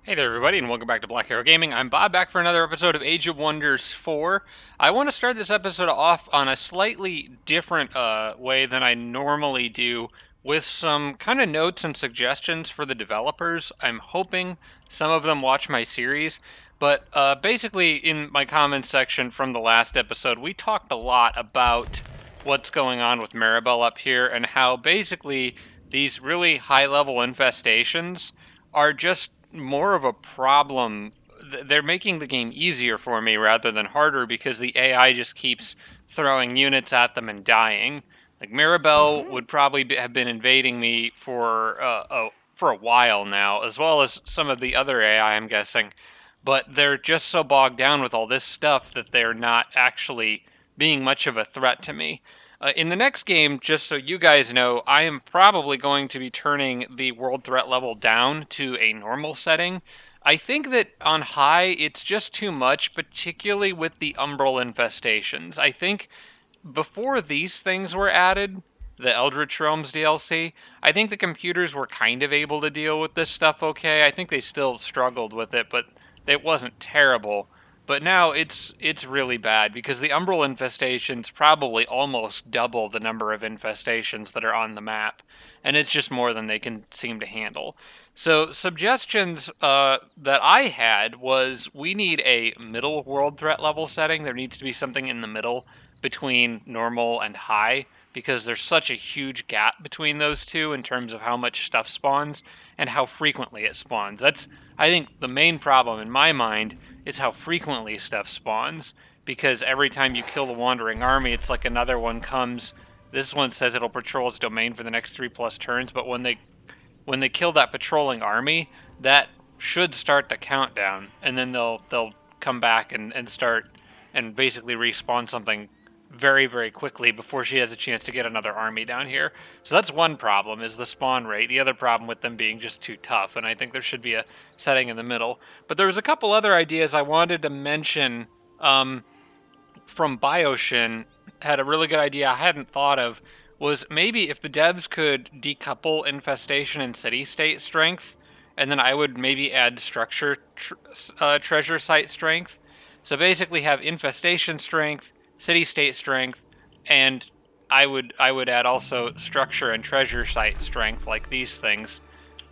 Hey there, everybody, and welcome back to Black Arrow Gaming. I'm Bob, back for another episode of Age of Wonders 4. I want to start this episode off on a slightly different way than I normally do, with some kind of notes and suggestions for the developers. I'm hoping some of them watch my series, but basically, in my comments section from the last episode, we talked a lot about what's going on with Maribel up here and how basically these really high-level infestations are just more of a problem. They're making the game easier for me rather than harder because the AI just keeps throwing units at them and dying. Like Maribel would probably have been invading me for a while now, as well as some of the other AI, I'm guessing. But they're just so bogged down with all this stuff that they're not actually being much of a threat to me. In the next game, just so you guys know, I am probably going to be turning the world threat level down to a normal setting. I think that on high, it's just too much, particularly with the umbral infestations. I think before these things were added, the Eldritch Realms DLC, I think the computers were kind of able to deal with this stuff okay. I think they still struggled with it, but it wasn't terrible. But now it's really bad because the Umbral infestations probably almost double the number of infestations that are on the map, and it's just more than they can seem to handle. So suggestions that I had was we need a middle world threat level setting. There needs to be something in the middle between normal and high because there's such a huge gap between those two in terms of how much stuff spawns and how frequently it spawns. That's, I think, the main problem in my mind is how frequently stuff spawns, because every time you kill the wandering army, it's like another one comes. This one says it'll patrol its domain for the next 3+ turns, but when they kill that patrolling army, that should start the countdown, and then they'll come back and start and basically respawn something very, very quickly before she has a chance to get another army down here. So that's one problem, is the spawn rate. The other problem with them being just too tough, and I think there should be a setting in the middle. But there was a couple other ideas I wanted to mention from Bioshin. Had a really good idea I hadn't thought of, was maybe if the devs could decouple infestation and city-state strength, and then I would maybe add treasure site strength. So basically have infestation strength, city-state strength, and I would add also structure and treasure site strength, like these things,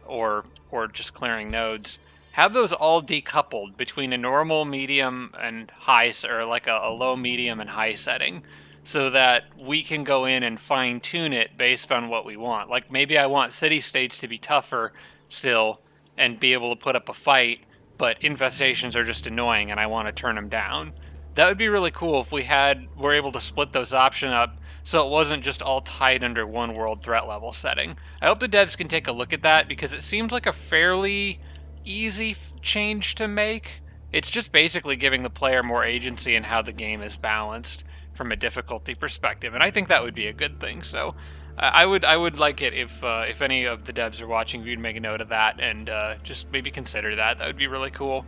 or just clearing nodes. Have those all decoupled between a normal, medium, and high, or like a low, medium, and high setting, so that we can go in and fine tune it based on what we want. Like maybe I want city states to be tougher still and be able to put up a fight, but infestations are just annoying and I want to turn them down. That would be really cool if were able to split those options up so it wasn't just all tied under one world threat level setting. I hope the devs can take a look at that because it seems like a fairly easy change to make. It's just basically giving the player more agency in how the game is balanced from a difficulty perspective, and I think that would be a good thing. So I would like it if any of the devs are watching, if you'd make a note of that and just maybe consider that. That would be really cool.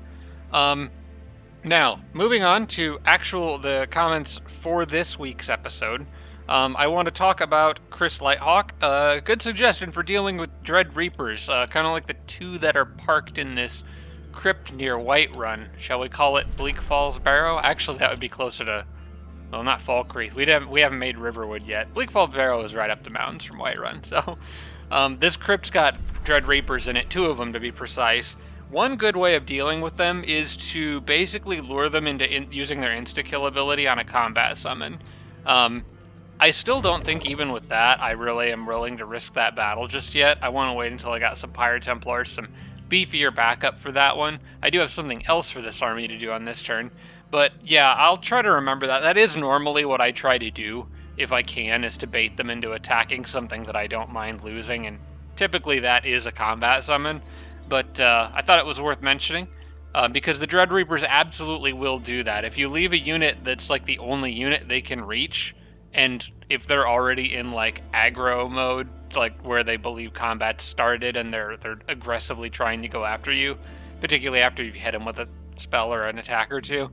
Um, Now, moving on to the comments for this week's episode. I want to talk about Chris Lighthawk. A good suggestion for dealing with Dread Reapers, kind of like the two that are parked in this crypt near Whiterun. Shall we call it Bleak Falls Barrow? Actually, that would be closer to, well, not Fall Creek. We haven't made Riverwood yet. Bleak Falls Barrow is right up the mountains from Whiterun. So, this crypt's got Dread Reapers in it, 2 of them to be precise. One good way of dealing with them is to basically lure them into using their insta-kill ability on a combat summon. I still don't think even with that I really am willing to risk that battle just yet. I want to wait until I got some Pyre Templars, some beefier backup for that one. I do have something else for this army to do on this turn. But yeah, I'll try to remember that. That is normally what I try to do, if I can, is to bait them into attacking something that I don't mind losing, and typically that is a combat summon. But I thought it was worth mentioning, because the Dread Reapers absolutely will do that. If you leave a unit that's like the only unit they can reach, and if they're already in like aggro mode, like where they believe combat started and they're aggressively trying to go after you, particularly after you hit them with a spell or an attack or two,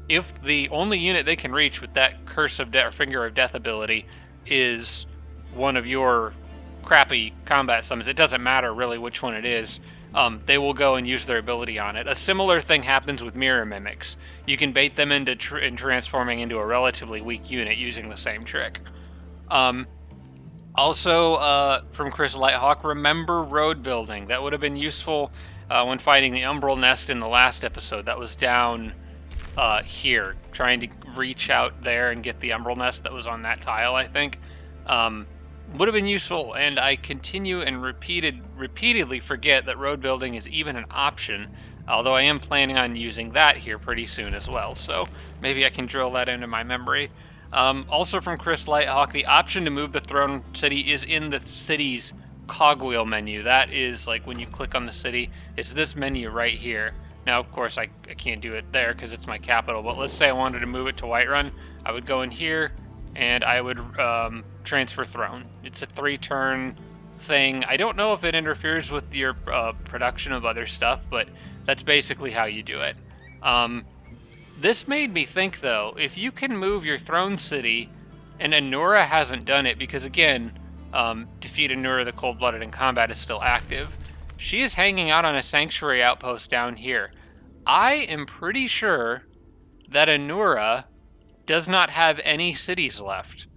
if the only unit they can reach with that Curse of Death or Finger of Death ability is one of your crappy combat summons, it doesn't matter really which one it is, they will go and use their ability on it. A similar thing happens with mirror mimics. You can bait them into transforming into a relatively weak unit using the same trick. Also, from Chris Lighthawk, remember road building. That would have been useful when fighting the Umbral Nest in the last episode. That was down here, trying to reach out there and get the Umbral Nest that was on that tile, I think. Would have been useful, and I continue and repeatedly forget that road building is even an option, although I am planning on using that here pretty soon as well, so maybe I can drill that into my memory. Also from Chris Lighthawk, the option to move the throne city is in the city's cogwheel menu. That is like when you click on the city, it's this menu right here. Now, of course, I can't do it there because it's my capital, but let's say I wanted to move it to Whiterun. I would go in here, and I would transfer throne. It's a 3-turn thing. I don't know if it interferes with your production of other stuff, but that's basically how you do it. This made me think, though, if you can move your throne city, and Anura hasn't done it because, again, defeat Anura the Cold-Blooded in combat is still active. She is hanging out on a sanctuary outpost down here. I am pretty sure that Anura does not have any cities left,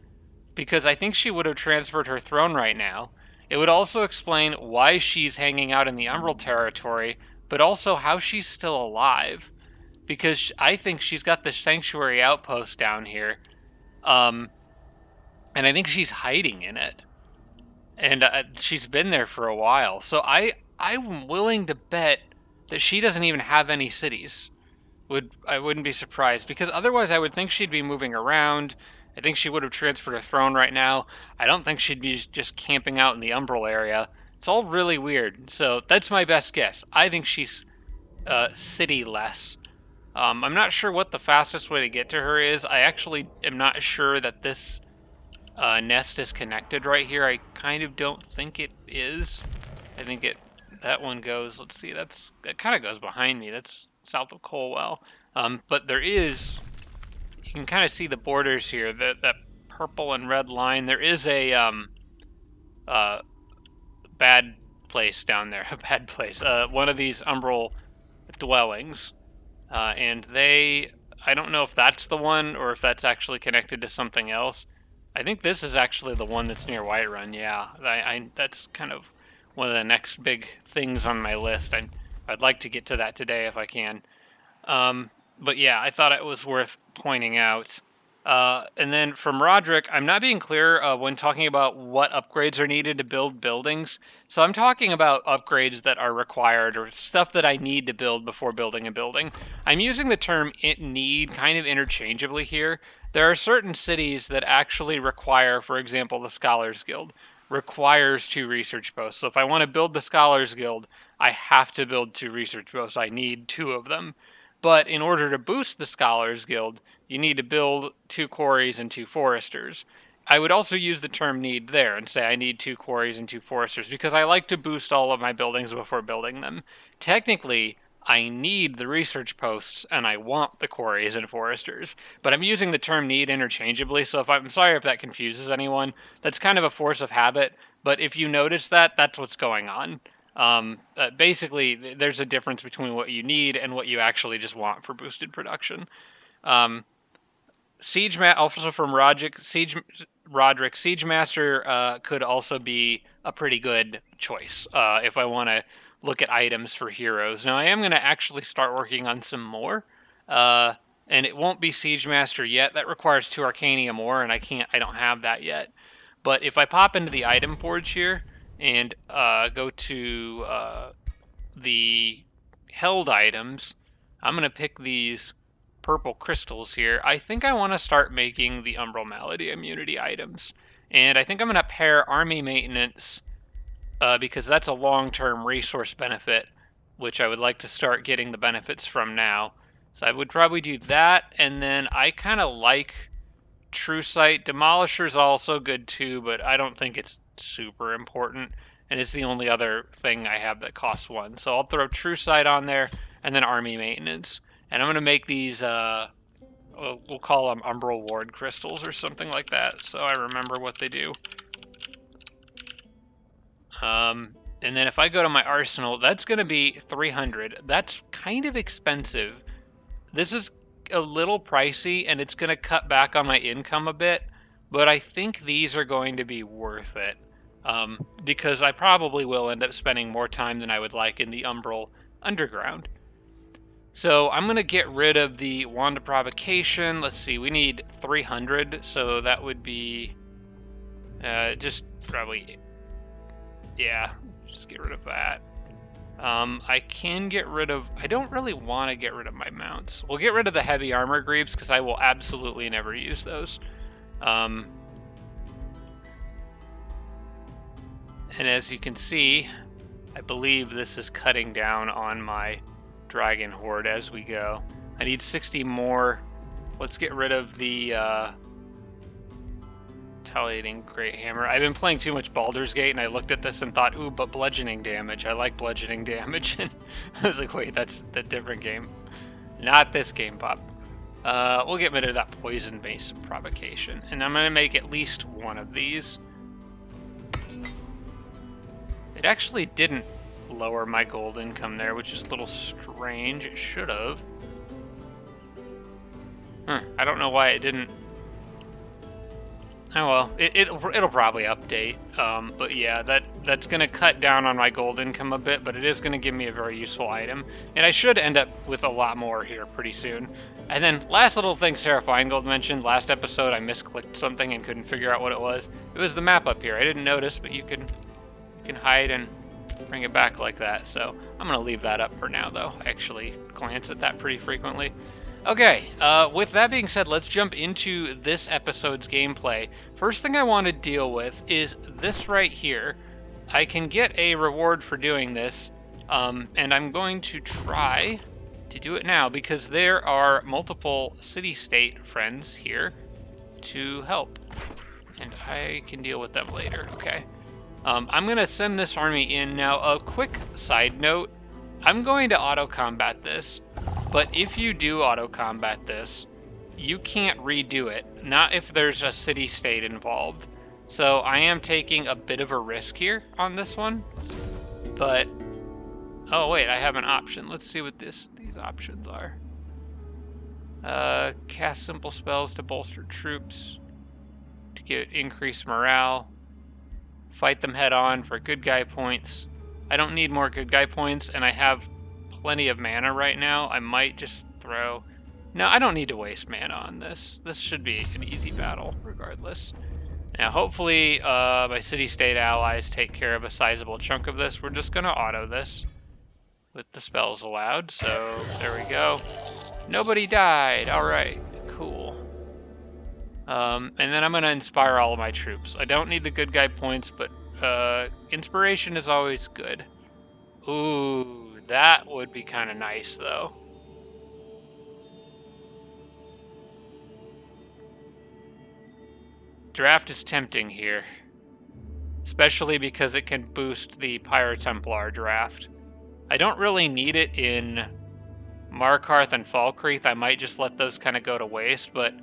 because I think she would have transferred her throne right now. It would also explain why she's hanging out in the Umbral territory, but also how she's still alive, because I think she's got the sanctuary outpost down here, and I think she's hiding in it, and she's been there for a while. So I'm willing to bet that she doesn't even have any cities. I wouldn't be surprised, because otherwise I would think she'd be moving around. I think she would have transferred her throne right now. I don't think she'd be just camping out in the Umbral area. It's all really weird. So that's my best guess. I think she's city-less. I'm not sure what the fastest way to get to her is. I actually am not sure that this nest is connected right here. I kind of don't think it is. I think that one goes, let's see, that kind of goes behind me. That's south of Colwell. But there is, you can kind of see the borders here, that purple and red line. There is a bad place down there, a bad place. One of these Umbral dwellings. And I don't know if that's the one or if that's actually connected to something else. I think this is actually the one that's near Whiterun, yeah. That's kind of one of the next big things on my list. I'd like to get to that today if I can. But yeah, I thought it was worth pointing out. And then from Roderick, I'm not being clear when talking about what upgrades are needed to build buildings. So I'm talking about upgrades that are required or stuff that I need to build before building a building. I'm using the term need kind of interchangeably here. There are certain cities that actually require, for example, the Scholars Guild requires 2 research posts. So if I want to build the Scholars Guild, I have to build 2 research posts. I need 2 of them. But in order to boost the Scholars Guild, you need to build 2 quarries and 2 foresters. I would also use the term need there and say I need 2 quarries and 2 foresters because I like to boost all of my buildings before building them. Technically, I need the research posts and I want the quarries and foresters, but I'm using the term need interchangeably, so I'm sorry if that confuses anyone. That's kind of a force of habit, but if you notice that, that's what's going on. Basically, there's a difference between what you need and what you actually just want for boosted production. Also from Roderick, Siegemaster could also be a pretty good choice if I want to look at items for heroes. Now, I am going to actually start working on some more, and it won't be Siegemaster yet. That requires 2 Arcanium ore, and I don't have that yet. But if I pop into the item forge here and go to the held items, I'm going to pick these purple crystals here. I think I want to start making the Umbral Malady immunity items. And I think I'm going to pair army maintenance because that's a long-term resource benefit, which I would like to start getting the benefits from now. So I would probably do that, and then I kind of like True Sight. Demolisher's also good too, but I don't think it's super important, and it's the only other thing I have that costs 1. So I'll throw True Sight on there, and then army maintenance. And I'm going to make these, we'll call them Umbral Ward Crystals or something like that, so I remember what they do. And then if I go to my arsenal, that's going to be 300. That's kind of expensive. This is a little pricey, and it's going to cut back on my income a bit, but I think these are going to be worth it, because I probably will end up spending more time than I would like in the Umbral Underground. So I'm going to get rid of the Wand of Provocation. Let's see, we need 300, so that would be just probably, yeah, just get rid of that. I can get rid of... I don't really want to get rid of my mounts. We'll get rid of the heavy armor greaves because I will absolutely never use those. And as you can see, I believe this is cutting down on my dragon horde as we go. I need 60 more. Let's get rid of the retaliating great hammer. I've been playing too much Baldur's Gate, and I looked at this and thought, ooh, but bludgeoning damage. I like bludgeoning damage. And I was like, wait, that's a different game. Not this game, Pop. We'll get rid of that poison base provocation. And I'm going to make at least one of these. It actually didn't lower my gold income there, which is a little strange. It should have. I don't know why it didn't. Oh well, it'll probably update. But yeah, that's going to cut down on my gold income a bit, but it is going to give me a very useful item. And I should end up with a lot more here pretty soon. And then last little thing Sarah Feingold mentioned, last episode I misclicked something and couldn't figure out what it was. It was the map up here. I didn't notice, but you can hide and bring it back like that. So I'm going to leave that up for now, though. I actually glance at that pretty frequently. Okay, with that being said, let's jump into this episode's gameplay. First thing I want to deal with is this right here. I can get a reward for doing this, and I'm going to try to do it now because there are multiple city-state friends here to help, and I can deal with them later. Okay, I'm going to send this army in. Now, a quick side note, I'm going to auto-combat this. But if you do auto-combat this, you can't redo it. Not if there's a city-state involved. So I am taking a bit of a risk here on this one. But, oh wait, I have an option. Let's see what these options are. Cast simple spells to bolster troops, to get increased morale. Fight them head on for good guy points. I don't need more good guy points, and I have plenty of mana right now. I might just throw... No, I don't need to waste mana on this. This should be an easy battle, regardless. Now, hopefully, my city-state allies take care of a sizable chunk of this. We're just going to auto this with the spells allowed. So, there we go. Nobody died. All right, cool. And then I'm going to inspire all of my troops. I don't need the good guy points, but inspiration is always good. Ooh. That would be kind of nice, though. Draft is tempting here. Especially because it can boost the Pyro-Templar draft. I don't really need it in Markarth and Falkreath. I might just let those kind of go to waste, but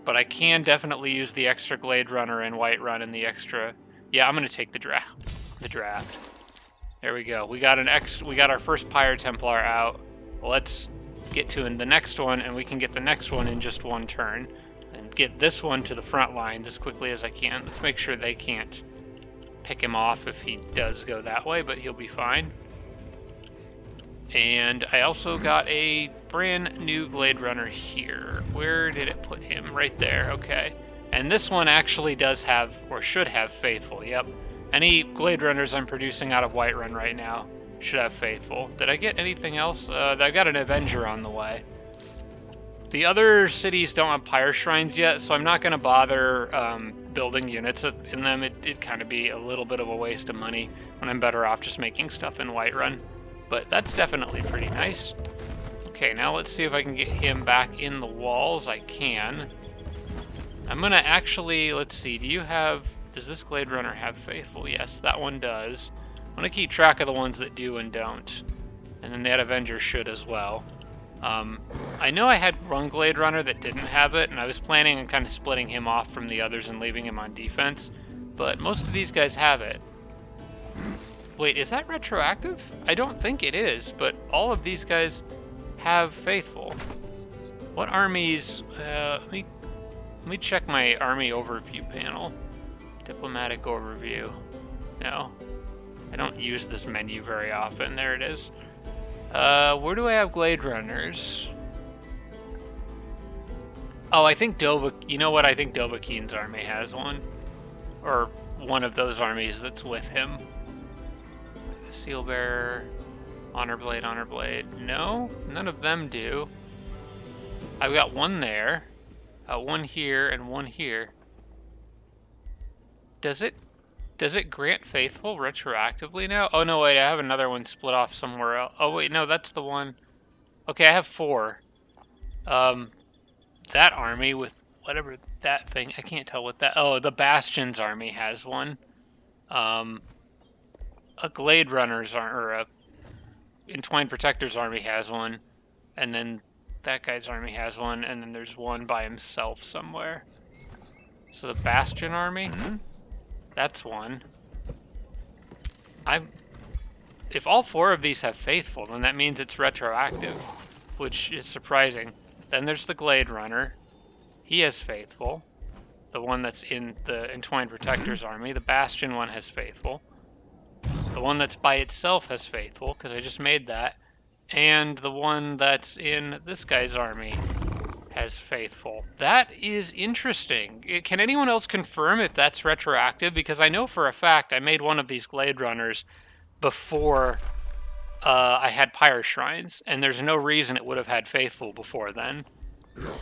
I can definitely use the extra Glade Runner and Whiterun and the extra... Yeah, I'm going to take the draft. There we go. We got our first Pyro-Templar out. Let's get to the next one, and we can get the next one in just one turn. And get this one to the front lines as quickly as I can. Let's make sure they can't pick him off if he does go that way, but he'll be fine. And I also got a brand new Glade Runner here. Where did it put him? Right there, okay. And this one actually does have, or should have, Faithful, yep. Any Glade Runners I'm producing out of Whiterun right now should have Faithful. Did I get anything else? I got an Avenger on the way. The other cities don't have Pyre Shrines yet, so I'm not going to bother building units in them. It'd kind of be a little bit of a waste of money when I'm better off just making stuff in Whiterun. But that's definitely pretty nice. Okay, now let's see if I can get him back in the walls. I can. I'm going to actually, let's see, does this Glade Runner have Faithful? Yes, that one does. I'm going to keep track of the ones that do and don't. And then that Avenger should as well. I know I had one Glade Runner that didn't have it, and I was planning on kind of splitting him off from the others and leaving him on defense. But most of these guys have it. Wait, is that retroactive? I don't think it is, but all of these guys have faithful. What armies? Let me check my army overview panel. Diplomatic overview. No, I don't use this menu very often. There it is. Where do I have Glade Runners? Oh, I think you know what? I think Dovahkiin's army has one. Or one of those armies that's with him. Seal Bearer, Honor Blade, Honor Blade. No, none of them do. I've got one there, one here, and one here. Does it grant faithful retroactively now? Oh no, wait, I have another one split off somewhere else. Oh wait, no, that's the one. Okay, I have 4. That army with whatever that thing, I can't tell what that. Oh, the Bastion's army has one. A Glade Runner's or a Entwined Protector's army has one, and then that guy's army has one, and then there's one by himself somewhere. So the Bastion army, that's one. If all 4 of these have faithful, then that means it's retroactive, which is surprising. Then there's the Glade Runner. He has faithful. The one that's in the Entwined Protector's army. The Bastion one has faithful. The one that's by itself has faithful, because I just made that. And the one that's in this guy's army has faithful. That is interesting. Can anyone else confirm if that's retroactive? Because I know for a fact I made one of these Glade Runners before I had Pyre Shrines, and there's no reason it would have had faithful before then.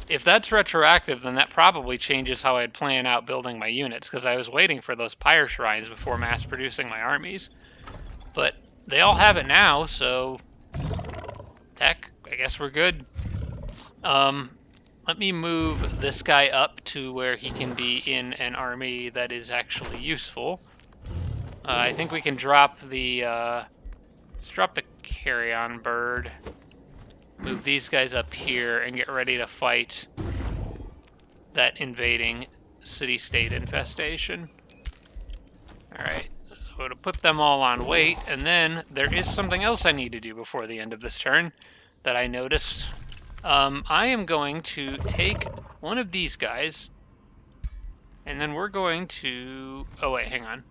If that's retroactive, then that probably changes how I'd plan out building my units, because I was waiting for those Pyre Shrines before mass producing my armies. But they all have it now, so heck, I guess we're good. Let me move this guy up to where he can be in an army that is actually useful. I think we can drop the let's drop the carrion bird. Move these guys up here and get ready to fight that invading city-state infestation. Alright, so to put them all on wait, and then there is something else I need to do before the end of this turn that I noticed. I am going to take one of these guys, and then we're going to... Oh wait, hang on.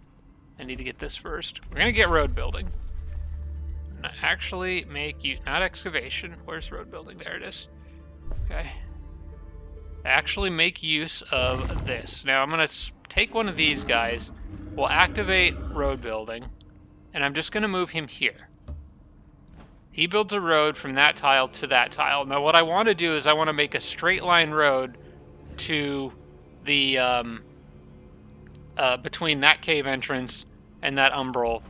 I need to get this first. We're going to get road building. Actually make you not excavation. Where's road building? There it is. Okay. Actually make use of this. Now I'm gonna take one of these guys. We'll activate road building, and I'm just gonna move him here. He builds a road from that tile to that tile. Now what I want to do is I want to make a straight line road to the between that cave entrance and that umbral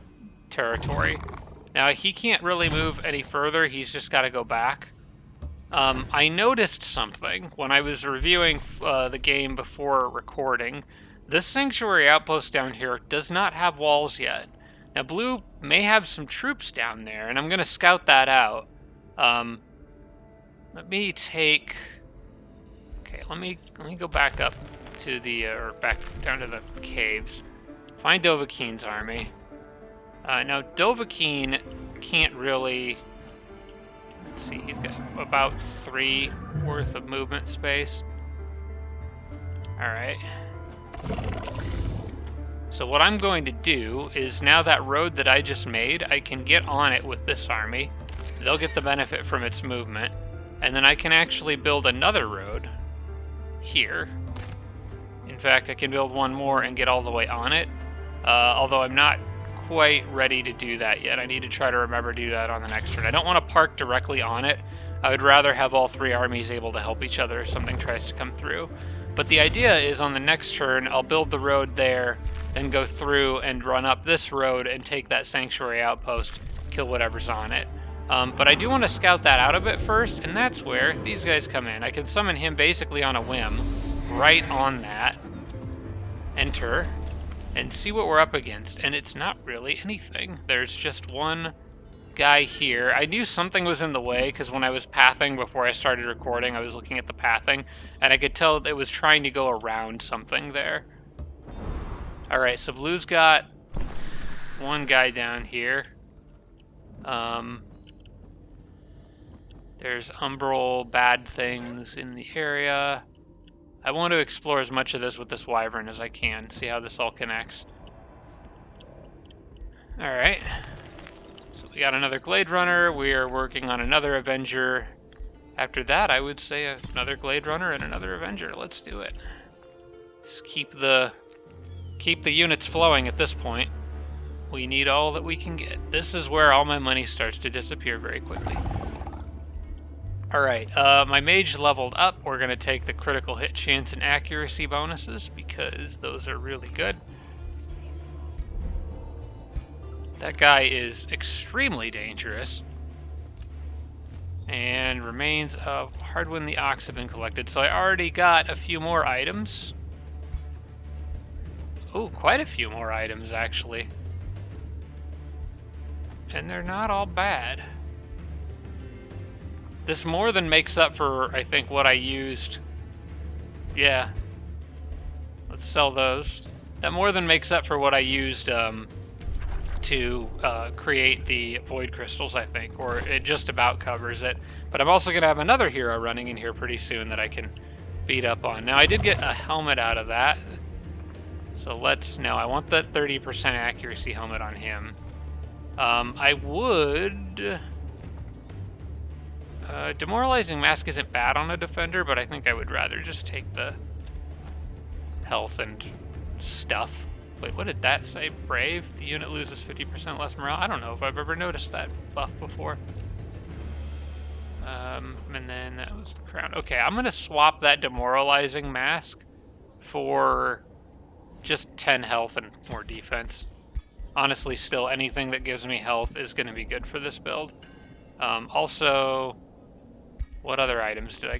territory. Now, he can't really move any further. He's just got to go back. I noticed something when I was reviewing the game before recording. This sanctuary outpost down here does not have walls yet. Now, blue may have some troops down there, and I'm going to scout that out. Let me take... Okay, let me go back up to the... or back down to the caves. Find Dovahkiin's army. Now, Dovahkiin can't really... Let's see, he's got about 3 worth of movement space. Alright. So what I'm going to do is, now that road that I just made, I can get on it with this army. They'll get the benefit from its movement. And then I can actually build another road here. In fact, I can build one more and get all the way on it. Although I'm not quite ready to do that yet. I need to try to remember to do that on the next turn. I don't want to park directly on it. I would rather have all 3 armies able to help each other if something tries to come through. But the idea is, on the next turn, I'll build the road there, then go through and run up this road and take that sanctuary outpost, kill whatever's on it. But I do want to scout that out a bit first, and that's where these guys come in. I can summon him basically on a whim, right on that. Enter. And see what we're up against, and it's not really anything. There's just one guy here. I knew something was in the way, because when I was pathing before I started recording, I was looking at the pathing, and I could tell it was trying to go around something there. Alright, so blue's got one guy down here. There's umbral bad things in the area. I want to explore as much of this with this wyvern as I can, see how this all connects. Alright. So we got another Glade Runner. We are working on another Avenger. After that, I would say another Glade Runner and another Avenger. Let's do it. Just keep the units flowing at this point. We need all that we can get. This is where all my money starts to disappear very quickly. Alright, my mage leveled up. We're going to take the critical hit chance and accuracy bonuses because those are really good. That guy is extremely dangerous. And remains of Hardwin the Ox have been collected. So I already got a few more items. Oh, quite a few more items, actually. And they're not all bad. This more than makes up for, I think, what I used. Yeah. Let's sell those. That more than makes up for what I used to create the void crystals, I think. Or it just about covers it. But I'm also going to have another hero running in here pretty soon that I can beat up on. Now, I did get a helmet out of that. So let's... No, I want that 30% accuracy helmet on him. I would... Demoralizing Mask isn't bad on a defender, but I think I would rather just take the health and stuff. Wait, what did that say? Brave? The unit loses 50% less morale? I don't know if I've ever noticed that buff before. And then that was the crown. Okay, I'm going to swap that Demoralizing Mask for just 10 health and more defense. Honestly, still, anything that gives me health is going to be good for this build. Also... What other items did I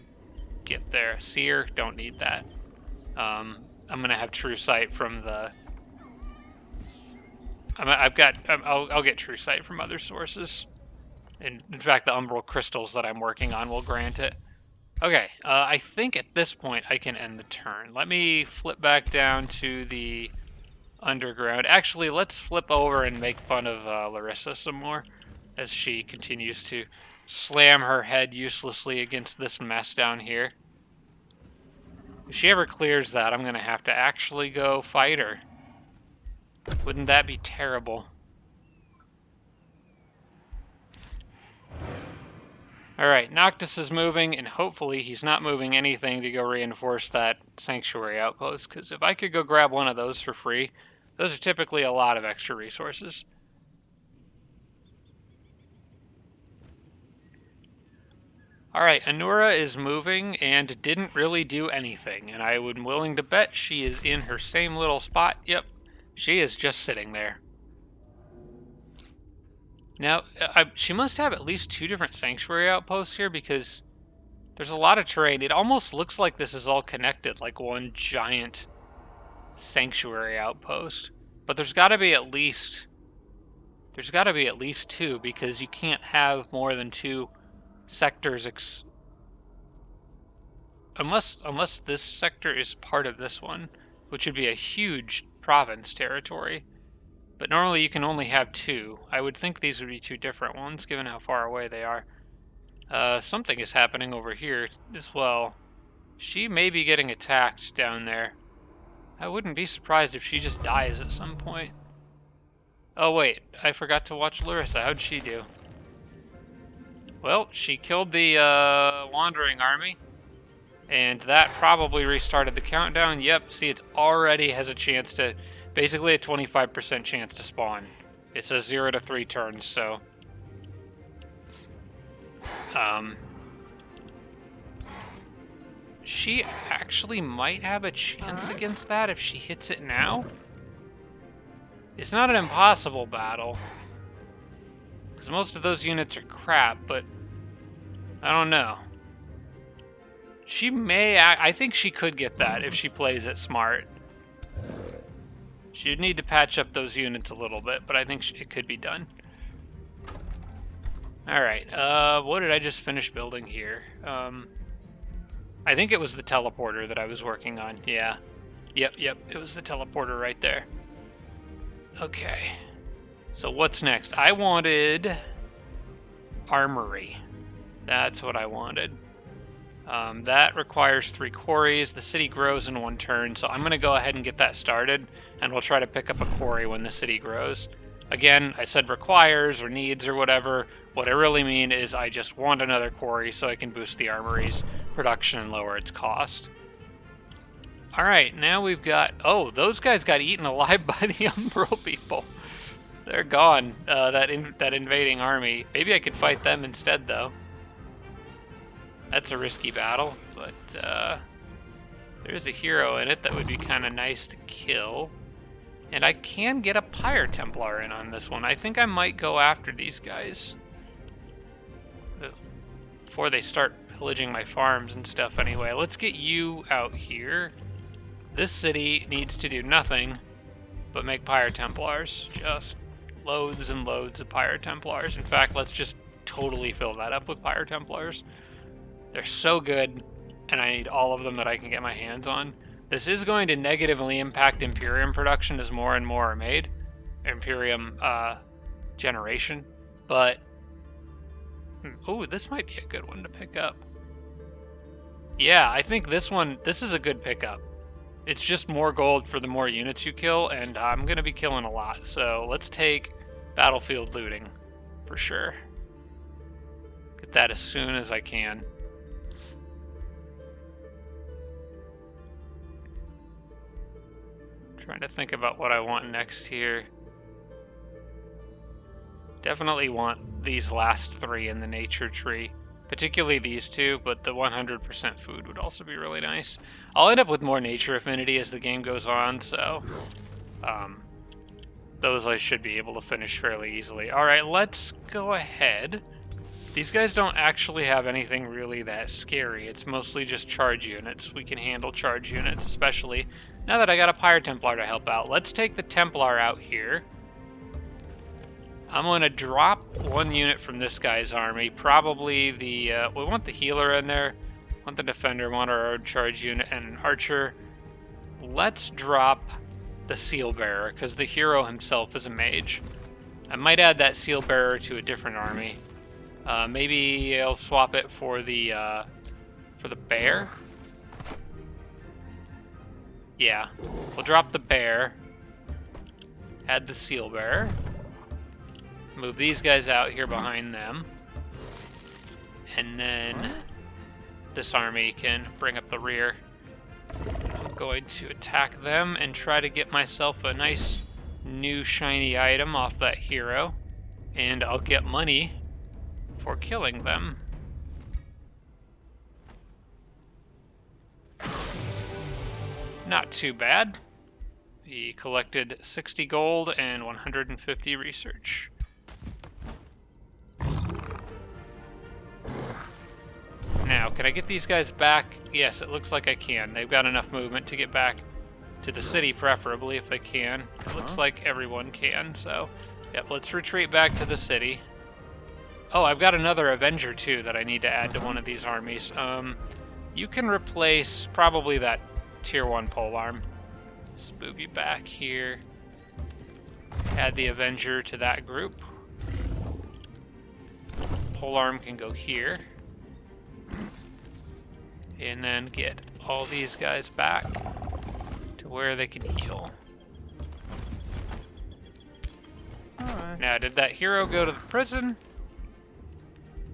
get there? Seer, don't need that. I'm gonna have True Sight from the. I'll get True Sight from other sources. And in fact, the Umbral crystals that I'm working on will grant it. Okay, I think at this point I can end the turn. Let me flip back down to the underground. Actually, let's flip over and make fun of Larissa some more as she continues to slam her head uselessly against this mess down here. If she ever clears that, I'm going to have to actually go fight her. Wouldn't that be terrible? Alright, Noctus is moving, and hopefully he's not moving anything to go reinforce that Sanctuary outpost, because if I could go grab one of those for free, those are typically a lot of extra resources. Alright, Anura is moving and didn't really do anything, and I would be willing to bet she is in her same little spot. Yep, she is just sitting there. Now, she must have at least 2 different sanctuary outposts here because there's a lot of terrain. It almost looks like this is all connected, like one giant sanctuary outpost. But there's got to be at least 2 because you can't have more than 2 sectors unless this sector is part of this one, which would be a huge province territory. But normally you can only have 2. I would think these would be 2 different ones, given how far away they are. Something is happening over here as well. She may be getting attacked down there. I wouldn't be surprised if she just dies at some point. Oh wait, I forgot to watch Larissa. How'd she do? Well, she killed the Wandering Army, and that probably restarted the countdown. Yep, see, it already has a chance to, basically a 25% chance to spawn. It says 0 to 3 turns, so... she actually might have a chance against that if she hits it now. It's not an impossible battle, because most of those units are crap, but I don't know. She may... I think she could get that if she plays it smart. She'd need to patch up those units a little bit, but I think it could be done. Alright, what did I just finish building here? I think it was the teleporter that I was working on, yeah. Yep, it was the teleporter right there. Okay. So what's next? I wanted armory. That's what I wanted. That requires 3 quarries. The city grows in 1 turn, so I'm going to go ahead and get that started, and we'll try to pick up a quarry when the city grows. Again, I said requires or needs or whatever. What I really mean is I just want another quarry so I can boost the armory's production and lower its cost. Alright, now we've got... Oh, those guys got eaten alive by the Umbral people. They're gone, that invading army. Maybe I could fight them instead, though. That's a risky battle, but there's a hero in it that would be kind of nice to kill. And I can get a Pyre Templar in on this one. I think I might go after these guys before they start pillaging my farms and stuff anyway. Let's get you out here. This city needs to do nothing but make Pyre Templars. Just loads and loads of Pyre Templars. In fact, let's just totally fill that up with Pyre Templars. They're so good, and I need all of them that I can get my hands on. This is going to negatively impact Imperium production as more and more are made. Imperium generation. But, oh, this might be a good one to pick up. Yeah, I think this is a good pickup. It's just more gold for the more units you kill, and I'm going to be killing a lot. So let's take battlefield looting for sure. Get that as soon as I can. Trying to think about what I want next here. Definitely want these last 3 in the nature tree. Particularly these 2, but the 100% food would also be really nice. I'll end up with more nature affinity as the game goes on, so those I should be able to finish fairly easily. Alright, let's go ahead. These guys don't actually have anything really that scary. It's mostly just charge units. We can handle charge units, especially now that I got a Pyre Templar to help out. Let's take the Templar out here. I'm going to drop 1 unit from this guy's army. Probably the... we want the healer in there. Want the defender, want our charge unit, and an archer. Let's drop the seal bearer, because the hero himself is a mage. I might add that seal bearer to a different army. Maybe I'll swap it for the bear. Yeah, we'll drop the bear. Add the seal bearer. Move these guys out here behind them. And then this army can bring up the rear. I'm going to attack them and try to get myself a nice new shiny item off that hero. And I'll get money for killing them. Not too bad. We collected 60 gold and 150 research. Now, can I get these guys back? Yes, it looks like I can. They've got enough movement to get back to the city, preferably, if they can. It looks like everyone can, so... Yep, let's retreat back to the city. Oh, I've got another Avenger, too, that I need to add to one of these armies. You can replace probably that Tier 1 polearm. Let's move you back here. Add the Avenger to that group. Polearm can go here. And then get all these guys back to where they can heal. Alright. Now, did that hero go to the prison?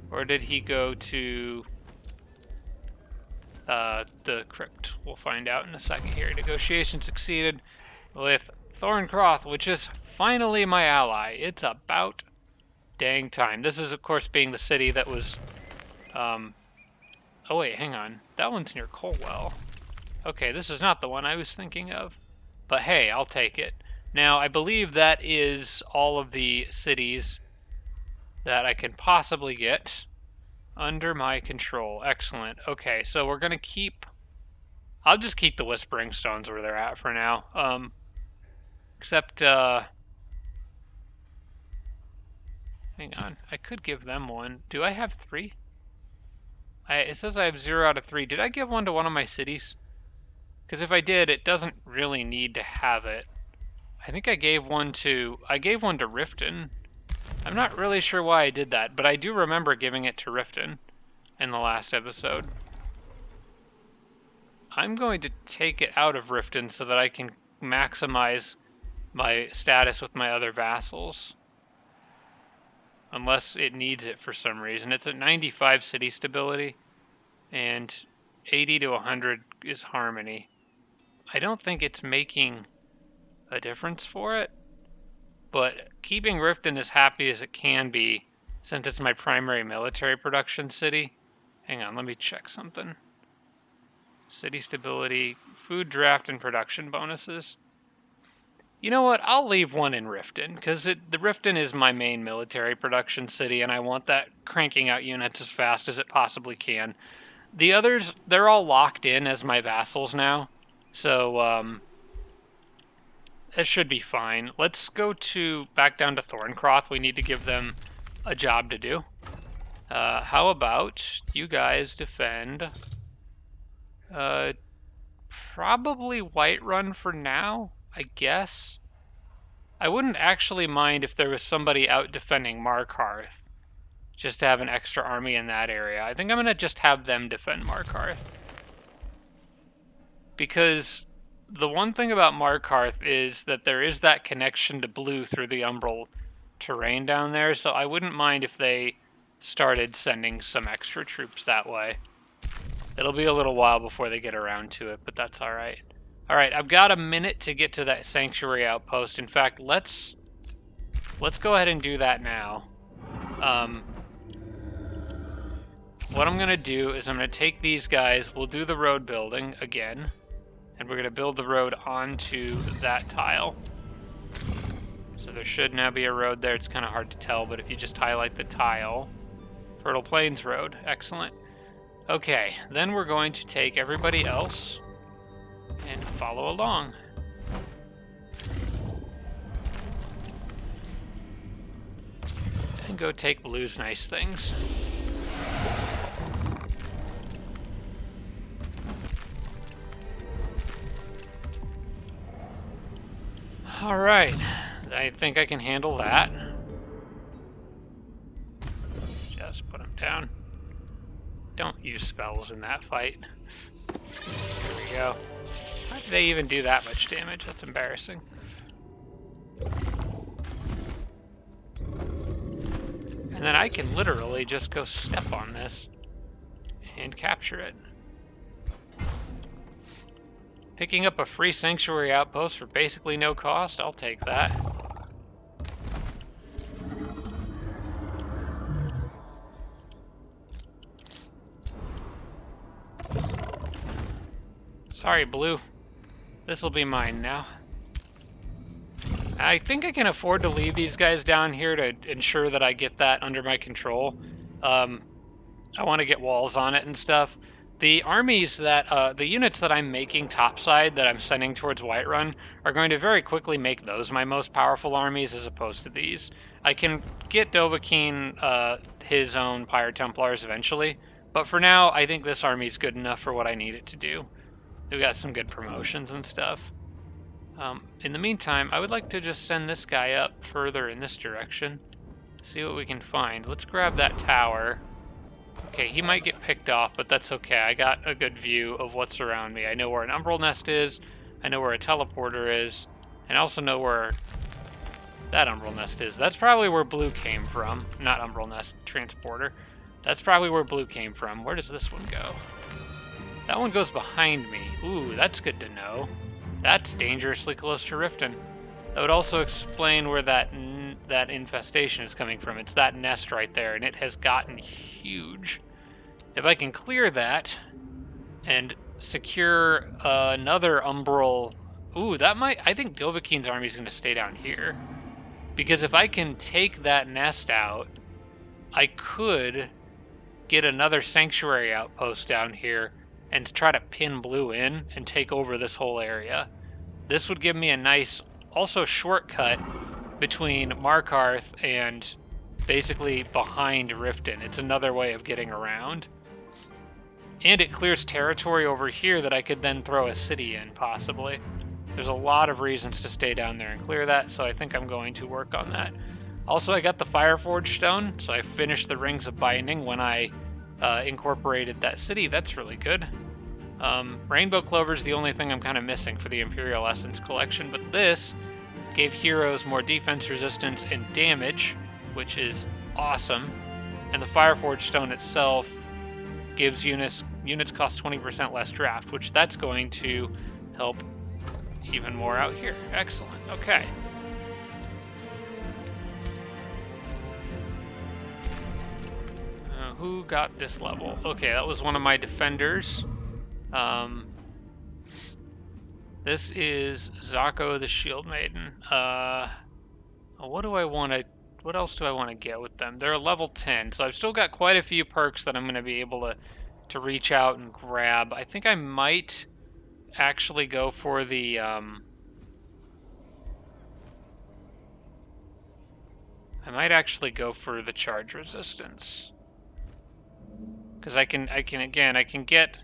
Or did he go to the crypt? We'll find out in a second here. Negotiation succeeded with Thorncroft, which is finally my ally. It's about dang time. This is, of course, being the city that was... Oh, wait, hang on. That one's near Colwell. Okay, this is not the one I was thinking of. But hey, I'll take it. Now, I believe that is all of the cities that I can possibly get under my control. Excellent. Okay, so we're going to keep... I'll just keep the Whispering Stones where they're at for now. Except, hang on. I could give them one. Do I have 3? It says I have 0 out of 3. Did I give one to one of my cities? Because if I did, it doesn't really need to have it. I think I gave one to Riften. I'm not really sure why I did that, but I do remember giving it to Riften in the last episode. I'm going to take it out of Riften so that I can maximize my status with my other vassals. Unless it needs it for some reason. It's at 95 city stability, and 80 to 100 is harmony. I don't think it's making a difference for it, but keeping Riften as happy as it can be, since it's my primary military production city. Hang on, let me check something. City stability, food draft, and production bonuses. You know what? I'll leave one in Riften, because the Riften is my main military production city, and I want that cranking out units as fast as it possibly can. The others, they're all locked in as my vassals now, so it should be fine. Let's go back down to Thorncroft. We need to give them a job to do. How about you guys defend probably Whiterun for now, I guess. I wouldn't actually mind if there was somebody out defending Markarth, just to have an extra army in that area. I think I'm going to just have them defend Markarth. Because the one thing about Markarth is that there is that connection to blue through the Umbral terrain down there, so I wouldn't mind if they started sending some extra troops that way. It'll be a little while before they get around to it, but that's alright. Alright, I've got a minute to get to that sanctuary outpost. In fact, let's go ahead and do that now. What I'm going to do is I'm going to take these guys, we'll do the road building again, and we're going to build the road onto that tile. So there should now be a road there. It's kind of hard to tell, but if you just highlight the tile, Fertile Plains Road, excellent. Okay, then we're going to take everybody else and follow along. And go take Blue's nice things. Alright, I think I can handle that. Just put him down. Don't use spells in that fight. There we go. How did they even do that much damage? That's embarrassing. And then I can literally just go step on this and capture it. Picking up a free sanctuary outpost for basically no cost, I'll take that. Sorry, Blue. This'll be mine now. I think I can afford to leave these guys down here to ensure that I get that under my control. I want to get walls on it and stuff. The armies that, the units that I'm making topside that I'm sending towards Whiterun are going to very quickly make those my most powerful armies as opposed to these. I can get Dovahkiin his own Pyre Templars eventually, but for now I think this army is good enough for what I need it to do. We've got some good promotions and stuff. In the meantime, I would like to just send this guy up further in this direction. See what we can find. Let's grab that tower. Okay, he might get picked off, but that's okay. I got a good view of what's around me. I know where an Umbral Nest is, I know where a teleporter is, and I also know where that Umbral Nest is. That's probably where Blue came from. Not Umbral Nest, transporter. That's probably where Blue came from. Where does this one go? That one goes behind me. Ooh, that's good to know. That's dangerously close to Riften. That would also explain where that infestation is coming from. It's that nest right there, and it has gotten huge. If I can clear that and secure another Umbral... Ooh, that might... I think Dovahkiin's army is going to stay down here. Because if I can take that nest out, I could get another sanctuary outpost down here and try to pin Blue in and take over this whole area. This would give me a nice, also shortcut between Markarth and basically behind Riften. It's another way of getting around. And it clears territory over here that I could then throw a city in, possibly. There's a lot of reasons to stay down there and clear that, so I think I'm going to work on that. Also, I got the Fireforge stone, so I finished the Rings of Binding when I incorporated that city. That's really good. Rainbow Clover is the only thing I'm kind of missing for the Imperial Essence collection, but this gave heroes more defense resistance and damage, which is awesome. And the Fireforge stone itself gives units cost 20% less draft, which that's going to help even more out here. Excellent. Okay. Who got this level? Okay, that was one of my defenders. This is Zako the Shield Maiden. What else do I want to get with them? They're a level 10, so I've still got quite a few perks that I'm going to be able to reach out and grab. I think I might actually go for the charge resistance, because I can get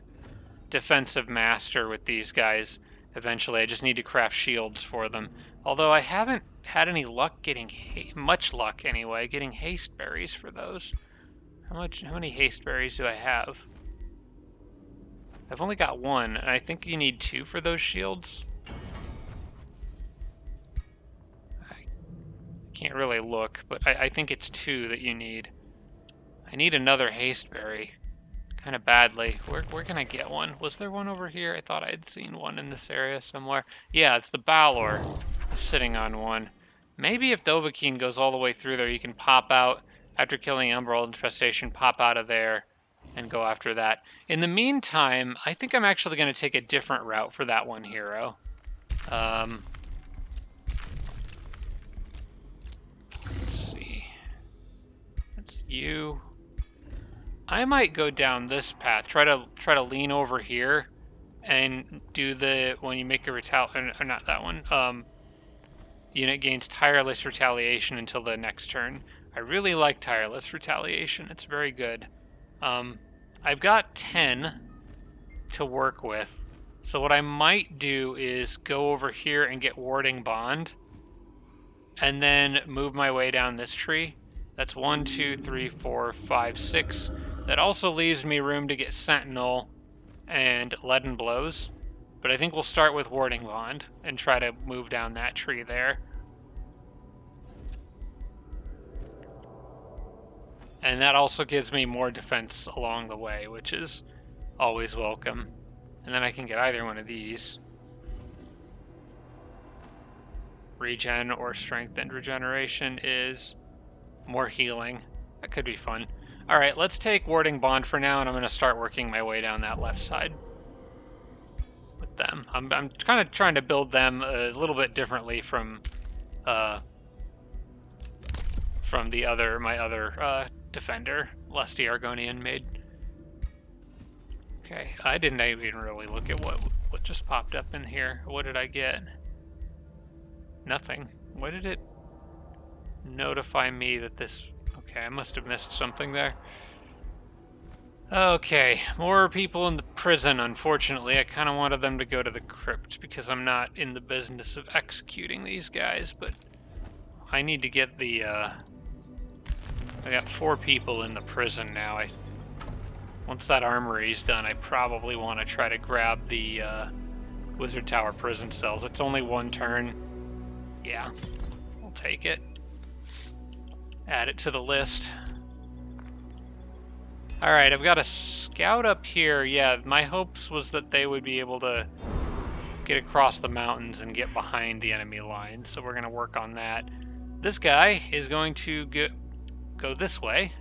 defensive master with these guys eventually. I just need to craft shields for them. Although I haven't had any luck getting much luck anyway getting haste berries for those. How many haste berries do I have? I've only got one, and I think you need 2 for those shields. I can't really look, but I think it's 2 that you need. I need another haste berry. Kind of badly. Where can I get one? Was there one over here? I thought I had seen one in this area somewhere. Yeah, it's the Balor sitting on one. Maybe if Dovahkiin goes all the way through there, you can pop out after killing Emerald Infestation, pop out of there and go after that. In the meantime, I think I'm actually going to take a different route for that one hero. Let's see. That's you. I might go down this path. Try to lean over here and do when you make a or not that one. The unit gains tireless retaliation until the next turn. I really like tireless retaliation. It's very good. I've got 10 to work with. So what I might do is go over here and get Warding Bond, and then move my way down this tree. That's 1, 2, 3, 4, 5, 6. That also leaves me room to get Sentinel and Leaden Blows. But I think we'll start with Warding Bond and try to move down that tree there. And that also gives me more defense along the way, which is always welcome. And then I can get either one of these. Regen or Strengthened Regeneration is more healing. That could be fun. Alright, let's take Warding Bond for now, and I'm going to start working my way down that left side with them. I'm kind of trying to build them a little bit differently from my other defender, Lusty Argonian Maid. Okay, I didn't even really look at what just popped up in here. What did I get? Nothing. Why did it notify me that this... Okay, I must have missed something there. Okay, more people in the prison, unfortunately. I kind of wanted them to go to the crypt because I'm not in the business of executing these guys, but I need to get the... I got 4 people in the prison now. Once that armory is done, I probably want to try to grab the Wizard Tower prison cells. It's only 1 turn. Yeah, I'll take it. Add it to the list. Alright, I've got a scout up here. Yeah, my hopes was that they would be able to get across the mountains and get behind the enemy lines, so we're going to work on that. This guy is going to go this way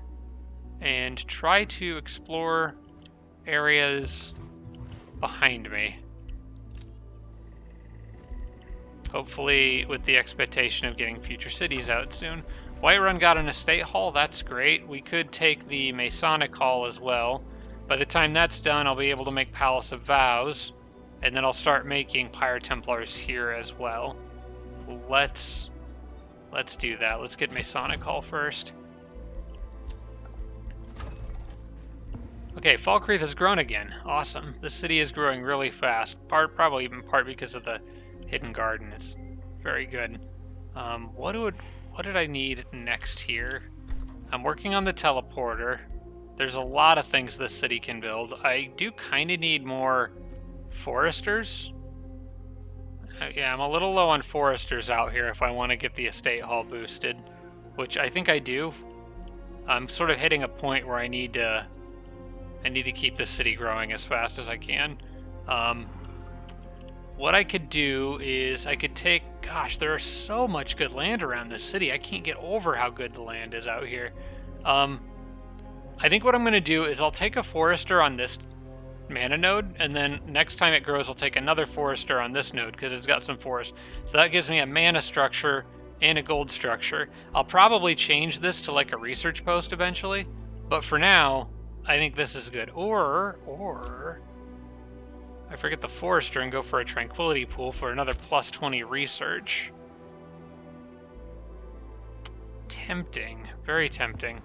and try to explore areas behind me. Hopefully with the expectation of getting future cities out soon. Whiterun got an estate hall, that's great. We could take the Masonic hall as well. By the time that's done, I'll be able to make Palace of Vows, and then I'll start making Pyre Templars here as well. Let's do that. Let's get Masonic hall first. Okay, Falkreath has grown again. Awesome. The city is growing really fast. Probably even part because of the hidden garden. It's very good. What did I need next here? I'm working on the teleporter. There's a lot of things this city can build. I do kind of need more foresters. Yeah, I'm a little low on foresters out here if I want to get the estate hall boosted, which I think I do. I'm sort of hitting a point where I need to keep the city growing as fast as I can. What I could do is I could take, gosh, there is so much good land around this city. I can't get over how good the land is out here. I think what I'm going to do is I'll take a forester on this mana node, and then next time it grows, I'll take another forester on this node because it's got some forest. So that gives me a mana structure and a gold structure. I'll probably change this to like a research post eventually, but for now, I think this is good. Or I forget the forester and go for a tranquility pool for another plus 20 research. Tempting, very tempting.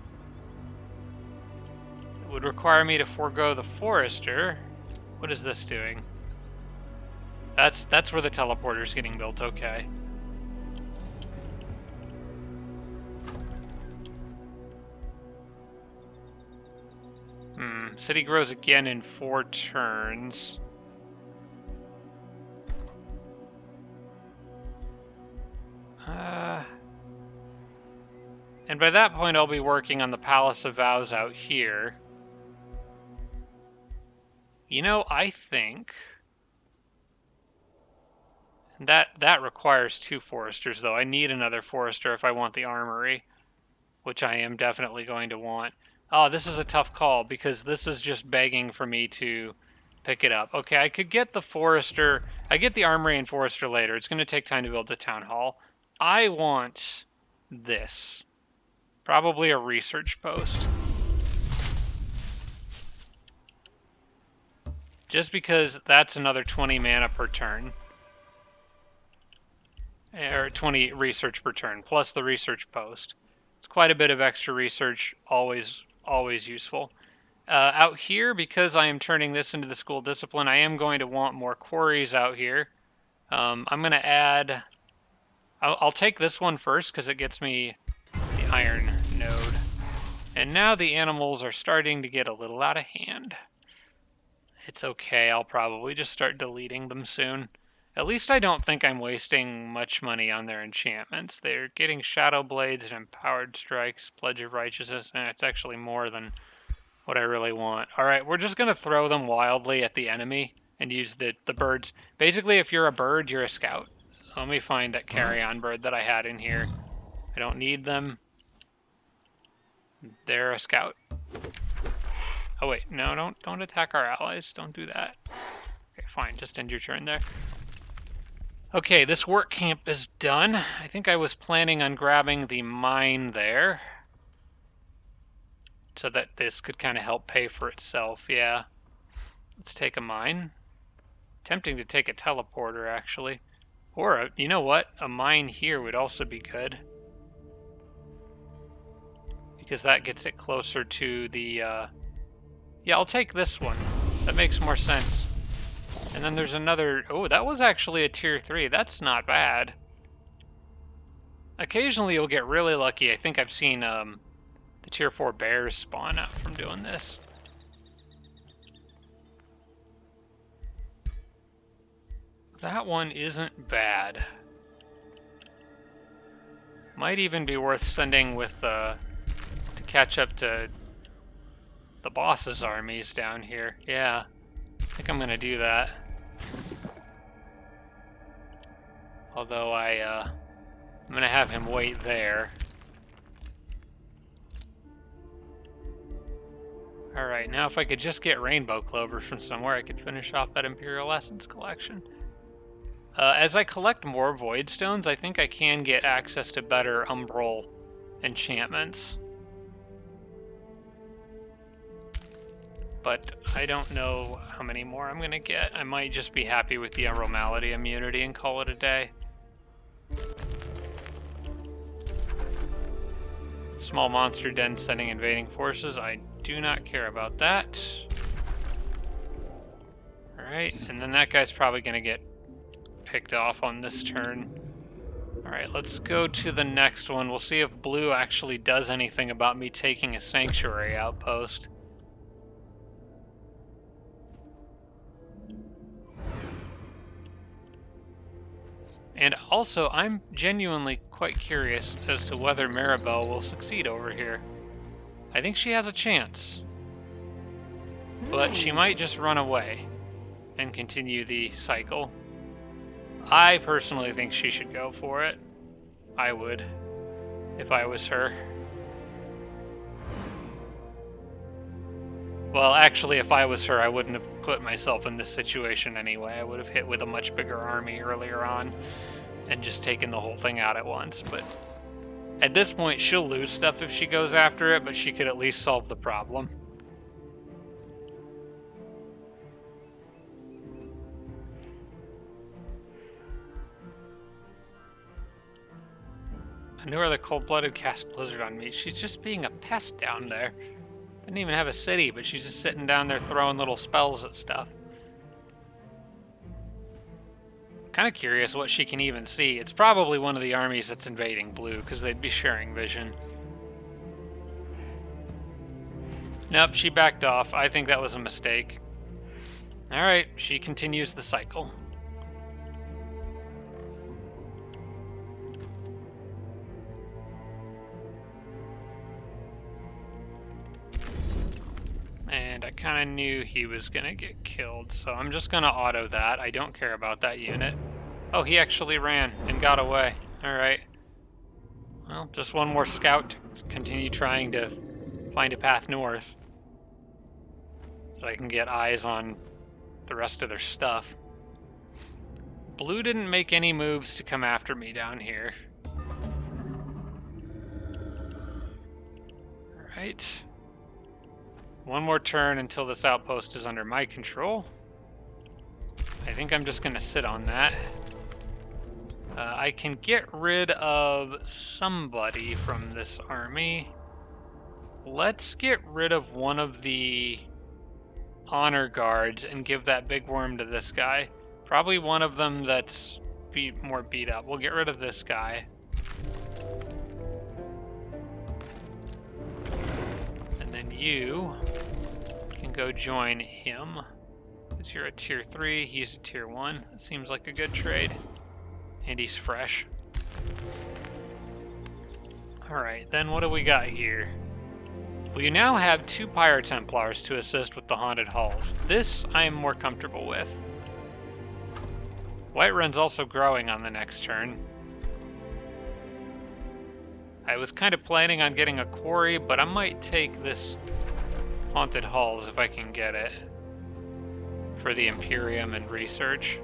It would require me to forego the forester. What is this doing? That's where the teleporter's getting built, okay. City grows again in 4 turns. And by that point, I'll be working on the Palace of Vows out here. You know, I think that requires 2 foresters, though. I need another forester if I want the armory, which I am definitely going to want. Oh, this is a tough call because this is just begging for me to pick it up. Okay, I could get the forester. I get the armory and forester later. It's going to take time to build the town hall. I want this. Probably a research post. Just because that's another 20 mana per turn. Or 20 research per turn, plus the research post. It's quite a bit of extra research, always useful. Out here, because I am turning this into the school discipline, I am going to want more quarries out here. I'm going to add... I'll take this one first, because it gets me the iron node. And now the animals are starting to get a little out of hand. It's okay, I'll probably just start deleting them soon. At least I don't think I'm wasting much money on their enchantments. They're getting Shadow Blades and Empowered Strikes, Pledge of Righteousness, and it's actually more than what I really want. Alright, we're just going to throw them wildly at the enemy and use the birds. Basically, if you're a bird, you're a scout. Let me find that carry-on bird that I had in here. I don't need them. They're a scout. Oh wait, no, don't attack our allies. Don't do that. Okay, fine, just end your turn there. Okay, this work camp is done. I think I was planning on grabbing the mine there, so that this could kind of help pay for itself, yeah. Let's take a mine. Tempting to take a teleporter, actually. Or, you know what? A mine here would also be good. Because that gets it closer to the, Yeah, I'll take this one. That makes more sense. And then there's another... Oh, that was actually a tier 3. That's not bad. Occasionally you'll get really lucky. I think I've seen the tier 4 bears spawn out from doing this. That one isn't bad. Might even be worth sending with to catch up to the boss's armies down here. Yeah, I think I'm gonna do that. Although I'm gonna have him wait there. Alright, now if I could just get rainbow clover from somewhere, I could finish off that Imperial Essence collection. As I collect more void stones, I think I can get access to better umbral enchantments. But I don't know how many more I'm gonna get. I might just be happy with the Emerald Malady immunity and call it a day. Small monster den sending invading forces. I do not care about that. Alright, and then that guy's probably gonna get picked off on this turn. Alright, let's go to the next one. We'll see if blue actually does anything about me taking a sanctuary outpost. And also, I'm genuinely quite curious as to whether Maribel will succeed over here. I think she has a chance. But she might just run away and continue the cycle. I personally think she should go for it. I would, if I was her. Well, actually, if I was her, I wouldn't have put myself in this situation anyway. I would have hit with a much bigger army earlier on and just taken the whole thing out at once. But at this point, she'll lose stuff if she goes after it, but she could at least solve the problem. I knew her the cold-blooded cast blizzard on me. She's just being a pest down there. Didn't even have a city, but she's just sitting down there throwing little spells at stuff. Kind of curious what she can even see. It's probably one of the armies that's invading blue, because they'd be sharing vision. Nope, she backed off. I think that was a mistake. Alright, she continues the cycle. And I kind of knew he was going to get killed, so I'm just going to auto that. I don't care about that unit. Oh, he actually ran and got away. Alright. Well, just one more scout to continue trying to find a path north. So I can get eyes on the rest of their stuff. Blue didn't make any moves to come after me down here. Alright. One more turn until this outpost is under my control. I think I'm just going to sit on that. I can get rid of somebody from this army. Let's get rid of one of the honor guards and give that big worm to this guy. Probably one of them that's more beat up. We'll get rid of this guy. And then you can go join him. Because you're a tier 3, he's a tier 1. That seems like a good trade. And he's fresh. Alright, then what do we got here? We now have 2 Pyre Templars to assist with the Haunted Halls. This I am more comfortable with. Whiterun's also growing on the next turn. I was kind of planning on getting a quarry, but I might take this Haunted Halls if I can get it for the Imperium and research.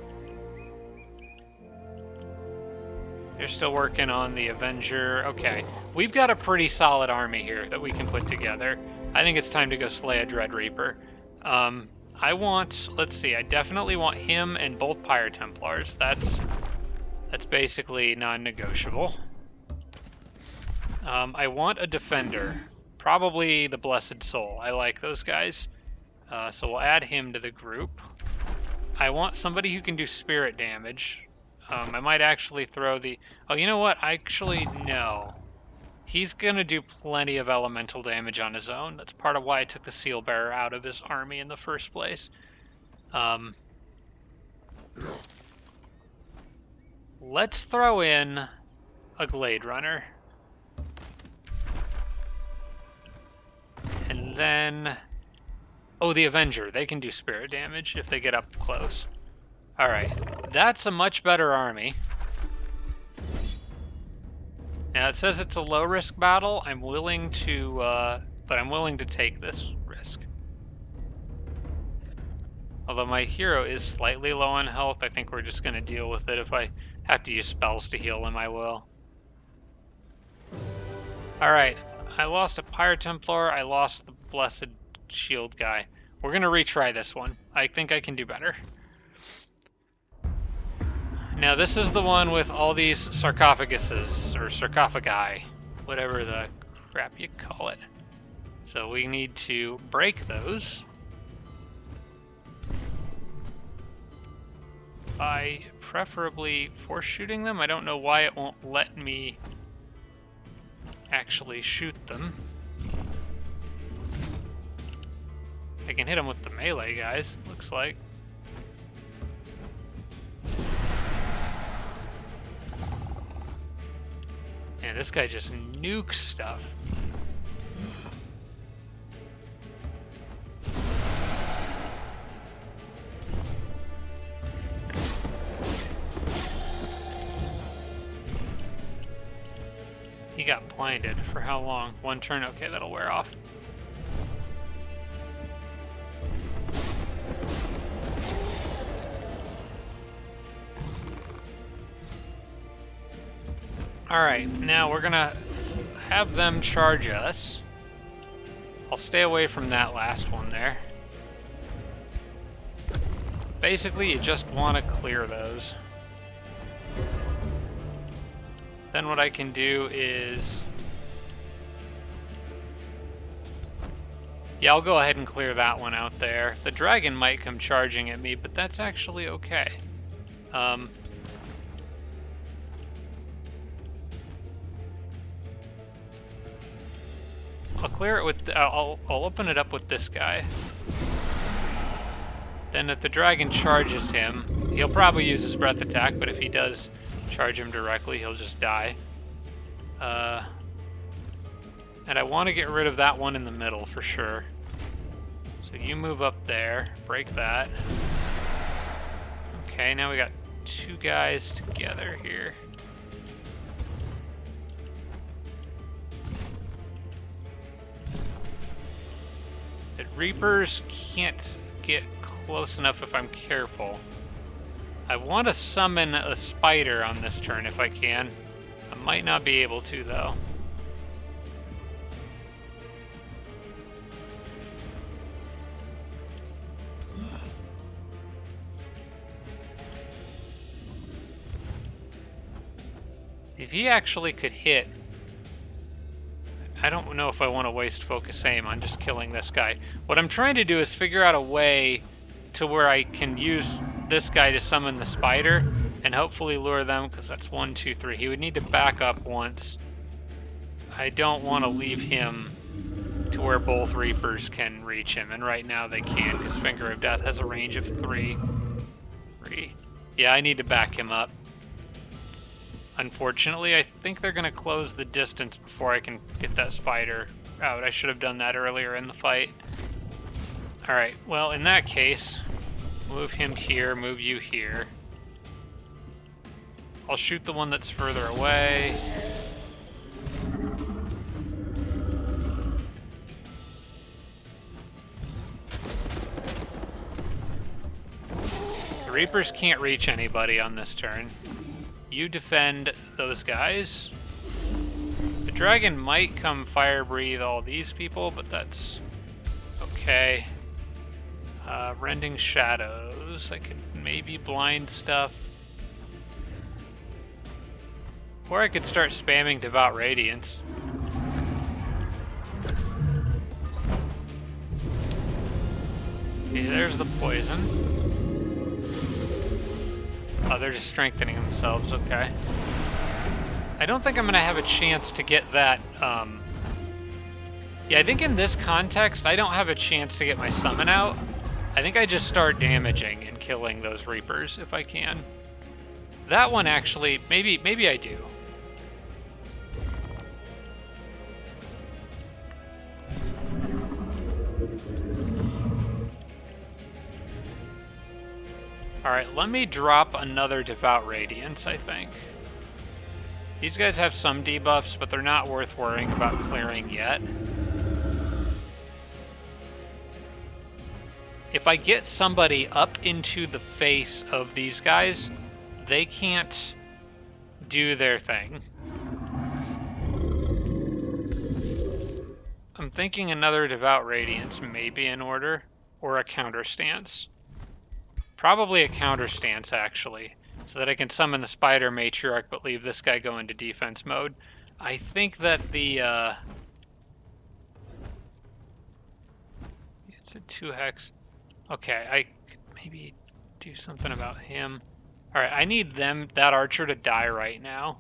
They're still working on the Avenger. Okay, we've got a pretty solid army here that we can put together. I think it's time to go slay a Dread Reaper. I want, let's see, I definitely want him and both Pyre Templars. That's basically non-negotiable. I want a Defender. Probably the Blessed Soul. I like those guys. So we'll add him to the group. I want somebody who can do spirit damage. I might actually throw the... Oh, you know what? Actually, no. He's going to do plenty of elemental damage on his own. That's part of why I took the Seal Bearer out of his army in the first place. Let's throw in a Glade Runner. And then... Oh, the Avenger. They can do spirit damage if they get up close. Alright, that's a much better army. Now it says it's a low-risk battle. I'm willing to, but I'm willing to take this risk. Although my hero is slightly low on health, I think we're just going to deal with it. If I have to use spells to heal him, I will. Alright, I lost a Pyre Templar. I lost the Blessed Shield guy. We're going to retry this one. I think I can do better. Now this is the one with all these sarcophaguses, or sarcophagi, whatever the crap you call it. So we need to break those. by preferably force shooting them. I don't know why it won't let me actually shoot them. I can hit them with the melee guys, looks like. Man, this guy just nukes stuff. He got blinded. For how long? One turn? Okay, that'll wear off. Alright, now we're gonna have them charge us. I'll stay away from that last one there. Basically, you just want to clear those. Then what I can do is... yeah, I'll go ahead and clear that one out there. The dragon might come charging at me, but that's actually okay. I'll clear it with... I'll open it up with this guy. Then if the dragon charges him, he'll probably use his breath attack, but if he does charge him directly, he'll just die. And I want to get rid of that one in the middle for sure. So you move up there, break that. Okay, now we got two guys together here. The Reapers can't get close enough if I'm careful. I want to summon a spider on this turn if I can. I might not be able to though. If he actually could hit, I don't know if I want to waste focus aim on just killing this guy. What I'm trying to do is figure out a way to where I can use this guy to summon the spider and hopefully lure them, because that's 1, 2, 3. He would need to back up once. I don't want to leave him to where both Reapers can reach him, and right now they can because Finger of Death has a range of 3. Yeah, I need to back him up. Unfortunately, I think they're going to close the distance before I can get that spider out. I should have done that earlier in the fight. Alright, well, in that case, move him here, move you here. I'll shoot the one that's further away. The Reapers can't reach anybody on this turn. You defend those guys. The dragon might come fire breathe all these people, but that's okay. Rending shadows. I could maybe blind stuff. Or I could start spamming Devout Radiance. Okay, there's the poison. Oh, they're just strengthening themselves, okay. I don't think I'm gonna have a chance to get that, yeah, I think in this context, I don't have a chance to get my summon out. I think I just start damaging and killing those Reapers if I can. That one actually, maybe I do. Alright, let me drop another Devout Radiance, I think. These guys have some debuffs, but they're not worth worrying about clearing yet. If I get somebody up into the face of these guys, they can't do their thing. I'm thinking another Devout Radiance may be in order, or a counter stance. Probably a counter stance, actually, so that I can summon the Spider Matriarch but leave this guy go into defense mode. I think that the, it's a 2-hex. Okay, I could maybe do something about him. Alright, I need that archer to die right now.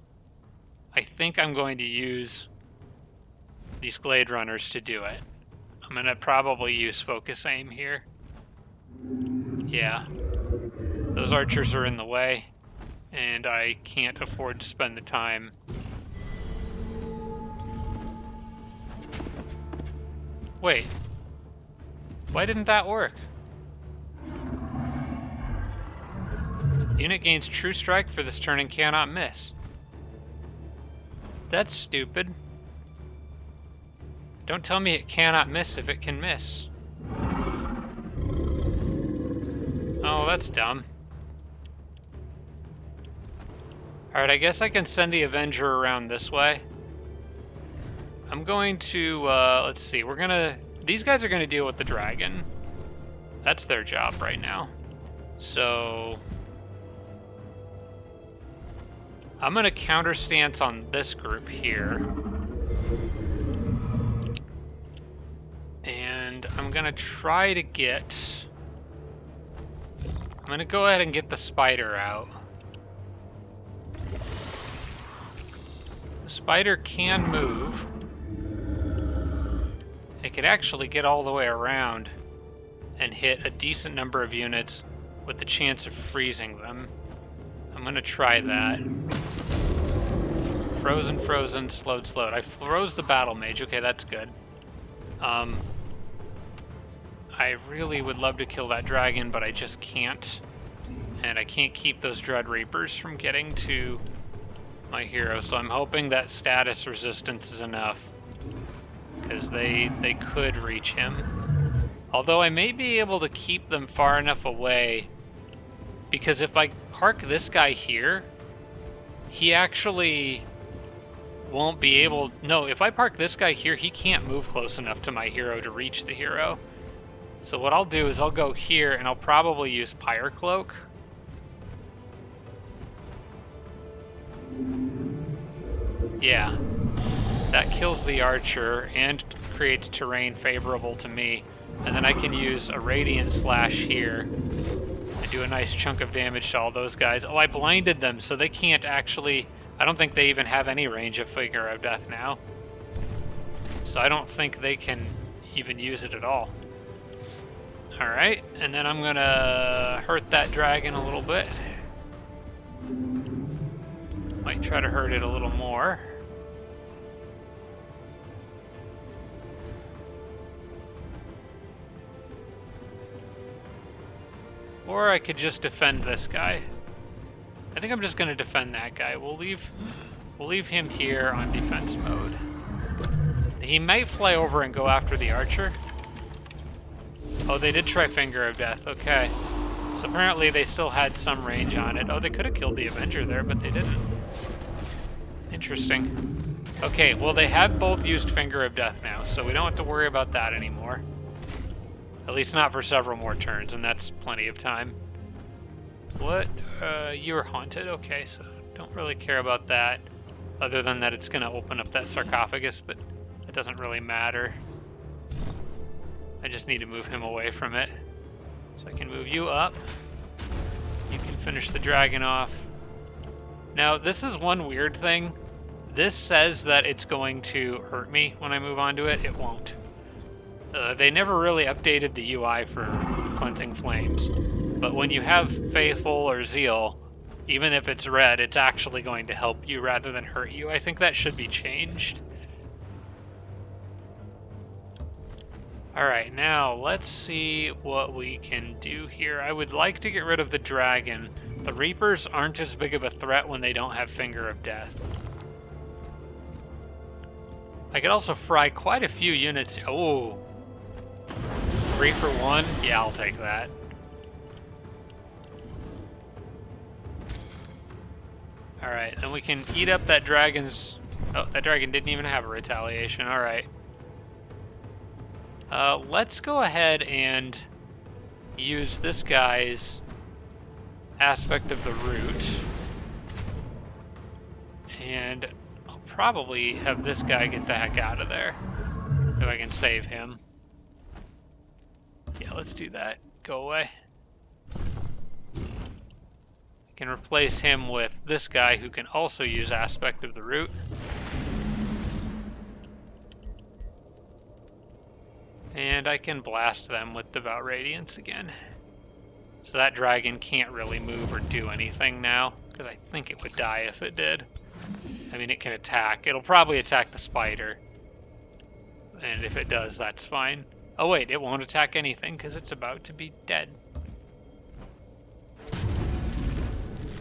I think I'm going to use these Glade Runners to do it. I'm going to probably use focus aim here. Yeah. Those archers are in the way, and I can't afford to spend the time. Wait. Why didn't that work? Unit gains true strike for this turn and cannot miss. That's stupid. Don't tell me it cannot miss if it can miss. Oh, that's dumb. Alright, I guess I can send the Avenger around this way. I'm going to, let's see, these guys are gonna deal with the dragon. That's their job right now. So, I'm gonna counter stance on this group here. And I'm gonna try to get... I'm gonna go ahead and get the spider out. The spider can move. It could actually get all the way around and hit a decent number of units with the chance of freezing them. I'm gonna try that. Frozen, frozen, slowed, slowed. I froze the battle mage. Okay, that's good. I really would love to kill that dragon, but I just can't. And I can't keep those Dread Reapers from getting to my hero, so I'm hoping that status resistance is enough. Because they could reach him. Although I may be able to keep them far enough away, because if I park this guy here, he actually won't be able... No, if I park this guy here, he can't move close enough to my hero to reach the hero. So what I'll do is I'll go here, and I'll probably use Pyre Cloak. Yeah. That kills the archer and creates terrain favorable to me. And then I can use a Radiant Slash here and do a nice chunk of damage to all those guys. Oh, I blinded them, so they can't actually... I don't think they even have any range of Finger of Death now. So I don't think they can even use it at all. Alright, and then I'm gonna hurt that dragon a little bit. Might try to hurt it a little more. Or I could just defend this guy. I think I'm just gonna defend that guy. We'll leave him here on defense mode. He might fly over and go after the archer. Oh, they did try Finger of Death. Okay. So apparently they still had some range on it. Oh, they could have killed the Avenger there, but they didn't. Interesting. Okay, well they have both used Finger of Death now, so we don't have to worry about that anymore. At least not for several more turns, and that's plenty of time. What? You're haunted? Okay, so don't really care about that. Other than that it's gonna open up that sarcophagus, but it doesn't really matter. I just need to move him away from it. So I can move you up. You can finish the dragon off. Now, this is one weird thing. This says that it's going to hurt me when I move onto it. It won't. They never really updated the UI for Cleansing Flames. But when you have Faithful or Zeal, even if it's red, it's actually going to help you rather than hurt you. I think that should be changed. Alright, now let's see what we can do here. I would like to get rid of the dragon. The Reapers aren't as big of a threat when they don't have Finger of Death. I could also fry quite a few units. Oh, 3 for 1? Yeah, I'll take that. Alright, then we can eat up that dragon's... Oh, that dragon didn't even have a retaliation. Alright. Let's go ahead and use this guy's aspect of the root. And I'll probably have this guy get the heck out of there, if I can save him. Yeah, let's do that. Go away. Can replace him with this guy who can also use Aspect of the Root. And I can blast them with Devout Radiance again. So that dragon can't really move or do anything now, because I think it would die if it did. I mean, it can attack. It'll probably attack the spider. And if it does, that's fine. Oh wait, it won't attack anything because it's about to be dead.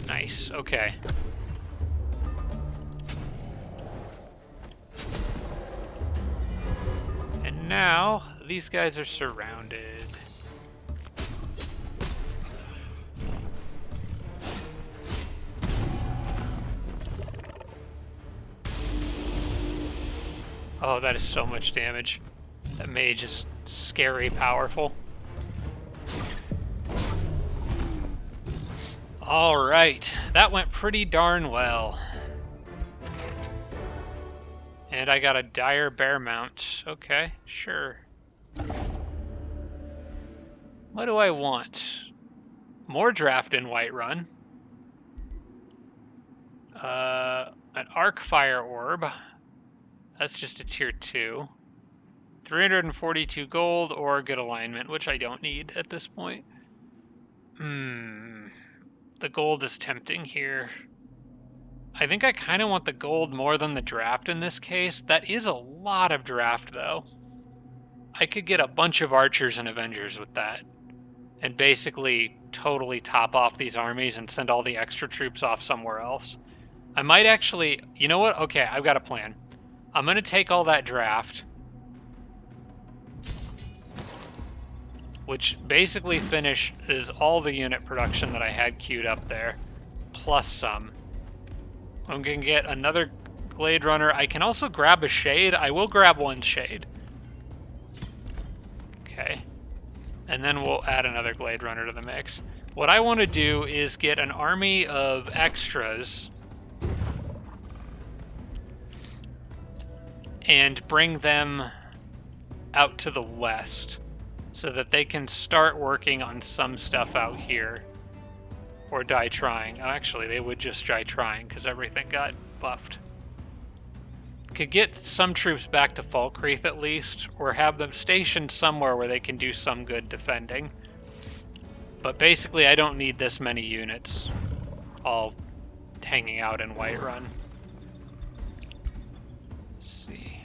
Nice, okay. And now, these guys are surrounded. Oh, that is so much damage. That mage is scary powerful. Alright, that went pretty darn well. And I got a dire bear mount. Okay, sure. What do I want? More draft in Whiterun. An arc fire orb. That's just a tier 2. 342 gold or good alignment, which I don't need at this point. The gold is tempting here. I think I kind of want the gold more than the draft in this case. That is a lot of draft, though. I could get a bunch of archers and avengers with that. And basically totally top off these armies and send all the extra troops off somewhere else. I might actually... You know what? Okay, I've got a plan. I'm going to take all that draft, which basically finishes all the unit production that I had queued up there, plus some. I'm going to get another Glade Runner. I can also grab a Shade. I will grab one Shade. Okay. And then we'll add another Glade Runner to the mix. What I want to do is get an army of extras and bring them out to the west so that they can start working on some stuff out here. Or die trying. Oh, actually, they would just die trying because everything got buffed. Could get some troops back to Falkreath at least, or have them stationed somewhere where they can do some good defending. But basically, I don't need this many units all hanging out in Whiterun. Let's see.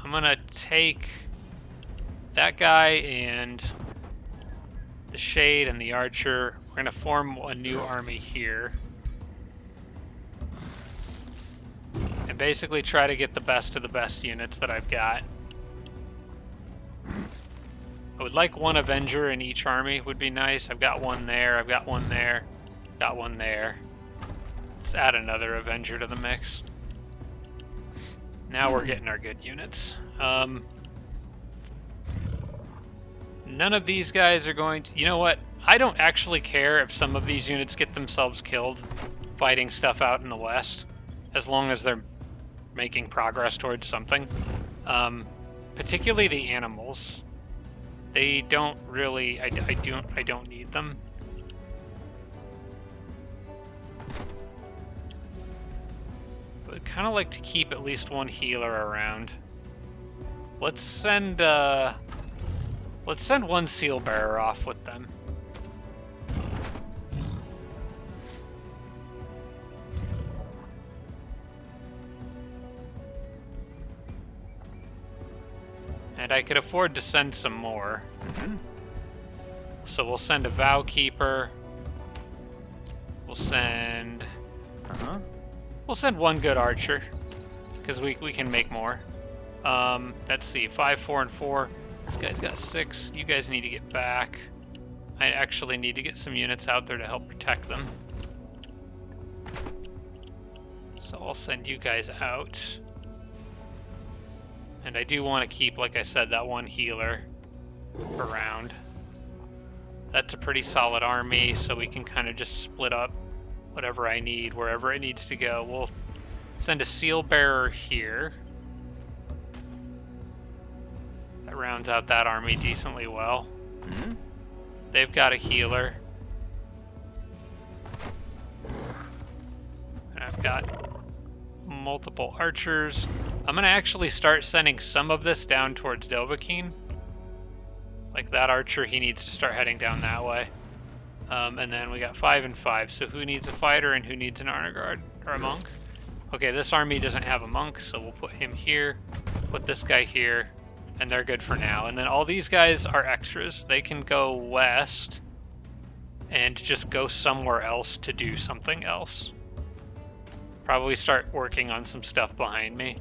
I'm gonna take that guy and the Shade and the Archer. We're gonna form a new army here. And basically try to get the best of the best units that I've got. I would like one Avenger in each army, would be nice. I've got one there, I've got one there, got one there. Let's add another Avenger to the mix. Now we're getting our good units. None of these guys are going to... You know what? I don't actually care if some of these units get themselves killed fighting stuff out in the west, as long as they're making progress towards something. Particularly the animals. They don't really... I don't need them. But I'd kind of like to keep at least one healer around. Let's send one Seal Bearer off with them. And I could afford to send some more. So we'll send a Vow Keeper. We'll send... We'll send one good Archer, because we can make more. Let's see, 5, 4, and 4. This guy's got 6. You guys need to get back. I actually need to get some units out there to help protect them. So I'll send you guys out. And I do want to keep, like I said, that one healer around. That's a pretty solid army, so we can kind of just split up whatever I need, wherever it needs to go. We'll send a Seal Bearer here. That rounds out that army decently well. They've got a healer. I've got multiple archers. I'm gonna actually start sending some of this down towards Dovahkiin. Like that archer, he needs to start heading down that way. And then we got 5 and 5. So who needs a fighter and who needs an honor guard or a monk? Okay, this army doesn't have a monk, so we'll put him here, put this guy here, and they're good for now. And then all these guys are extras. They can go west and just go somewhere else to do something else. Probably start working on some stuff behind me.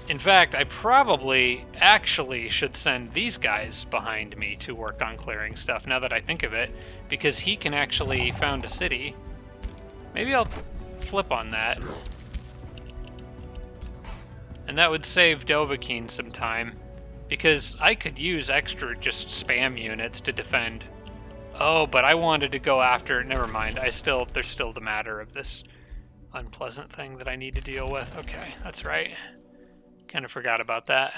In fact, I probably actually should send these guys behind me to work on clearing stuff, now that I think of it, because he can actually found a city. Maybe I'll flip on that. And that would save Dovahkiin some time, because I could use extra just spam units to defend. Oh, but I wanted to go after... Never mind, there's still the matter of this unpleasant thing that I need to deal with. Okay, that's right. Kind of forgot about that.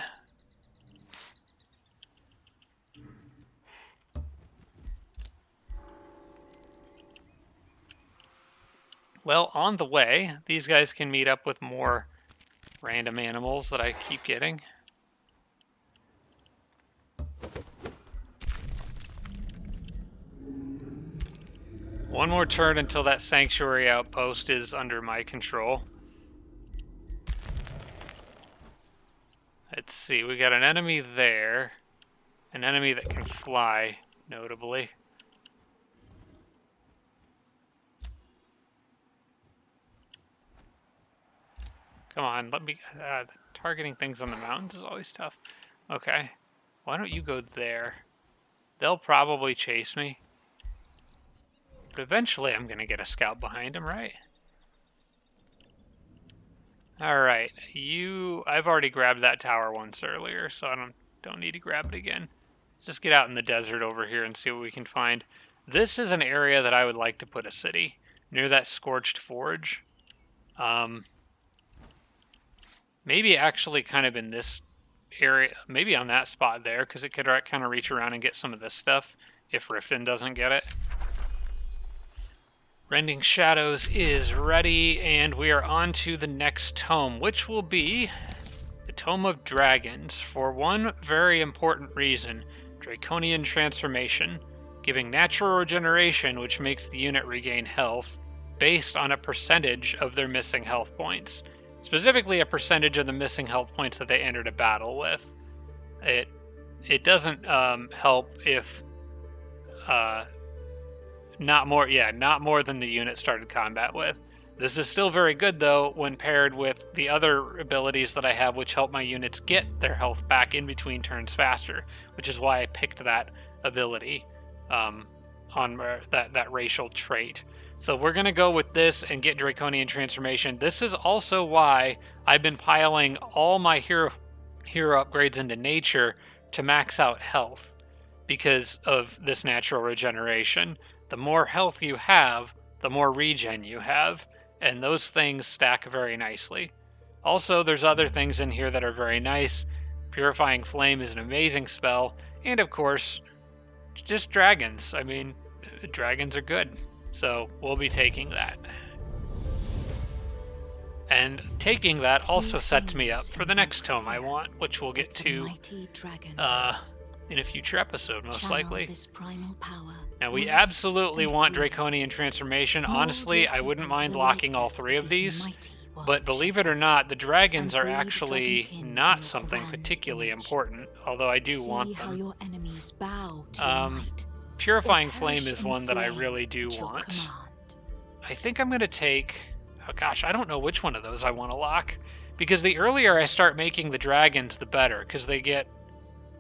Well, on the way, these guys can meet up with more random animals that I keep getting. One more turn until that sanctuary outpost is under my control. Let's see, we got an enemy there. An enemy that can fly, notably. Come on, let me... targeting things on the mountains is always tough. Okay. Why don't you go there? They'll probably chase me. But eventually I'm going to get a scout behind him, right? Alright, I've already grabbed that tower once earlier, so I don't need to grab it again. Let's just get out in the desert over here and see what we can find. This is an area that I would like to put a city, near that Scorched Forge. Maybe actually kind of in this area, maybe on that spot there, because it could kind of reach around and get some of this stuff if Riften doesn't get it. Rending Shadows is ready, and we are on to the next tome, which will be the Tome of Dragons, for one very important reason: Draconian Transformation, giving natural regeneration, which makes the unit regain health, based on a percentage of their missing health points. Specifically, a percentage of the missing health points that they entered a battle with. It doesn't help if... not more than the unit started combat with. This is still very good, though, when paired with the other abilities that I have, which help my units get their health back in between turns faster, which is why I picked that ability on that racial trait. So we're going to go with this and get Draconian Transformation. This is also why I've been piling all my hero upgrades into nature to max out health, because of this natural regeneration. The more health you have, the more regen you have, and those things stack very nicely. Also, there's other things in here that are very nice. Purifying Flame is an amazing spell, and of course, just dragons. I mean, dragons are good, so we'll be taking that. And taking that also sets me up for the next tome I want, which we'll get to in a future episode, most likely. Now, we absolutely want Draconian Transformation. Honestly, I wouldn't mind locking all three of these, but believe it or not, the dragons are actually not something particularly important, although I do want them. Purifying Flame is one that I really do want. I think I'm going to take... Oh gosh, I don't know which one of those I want to lock, because the earlier I start making the dragons, the better, because they get...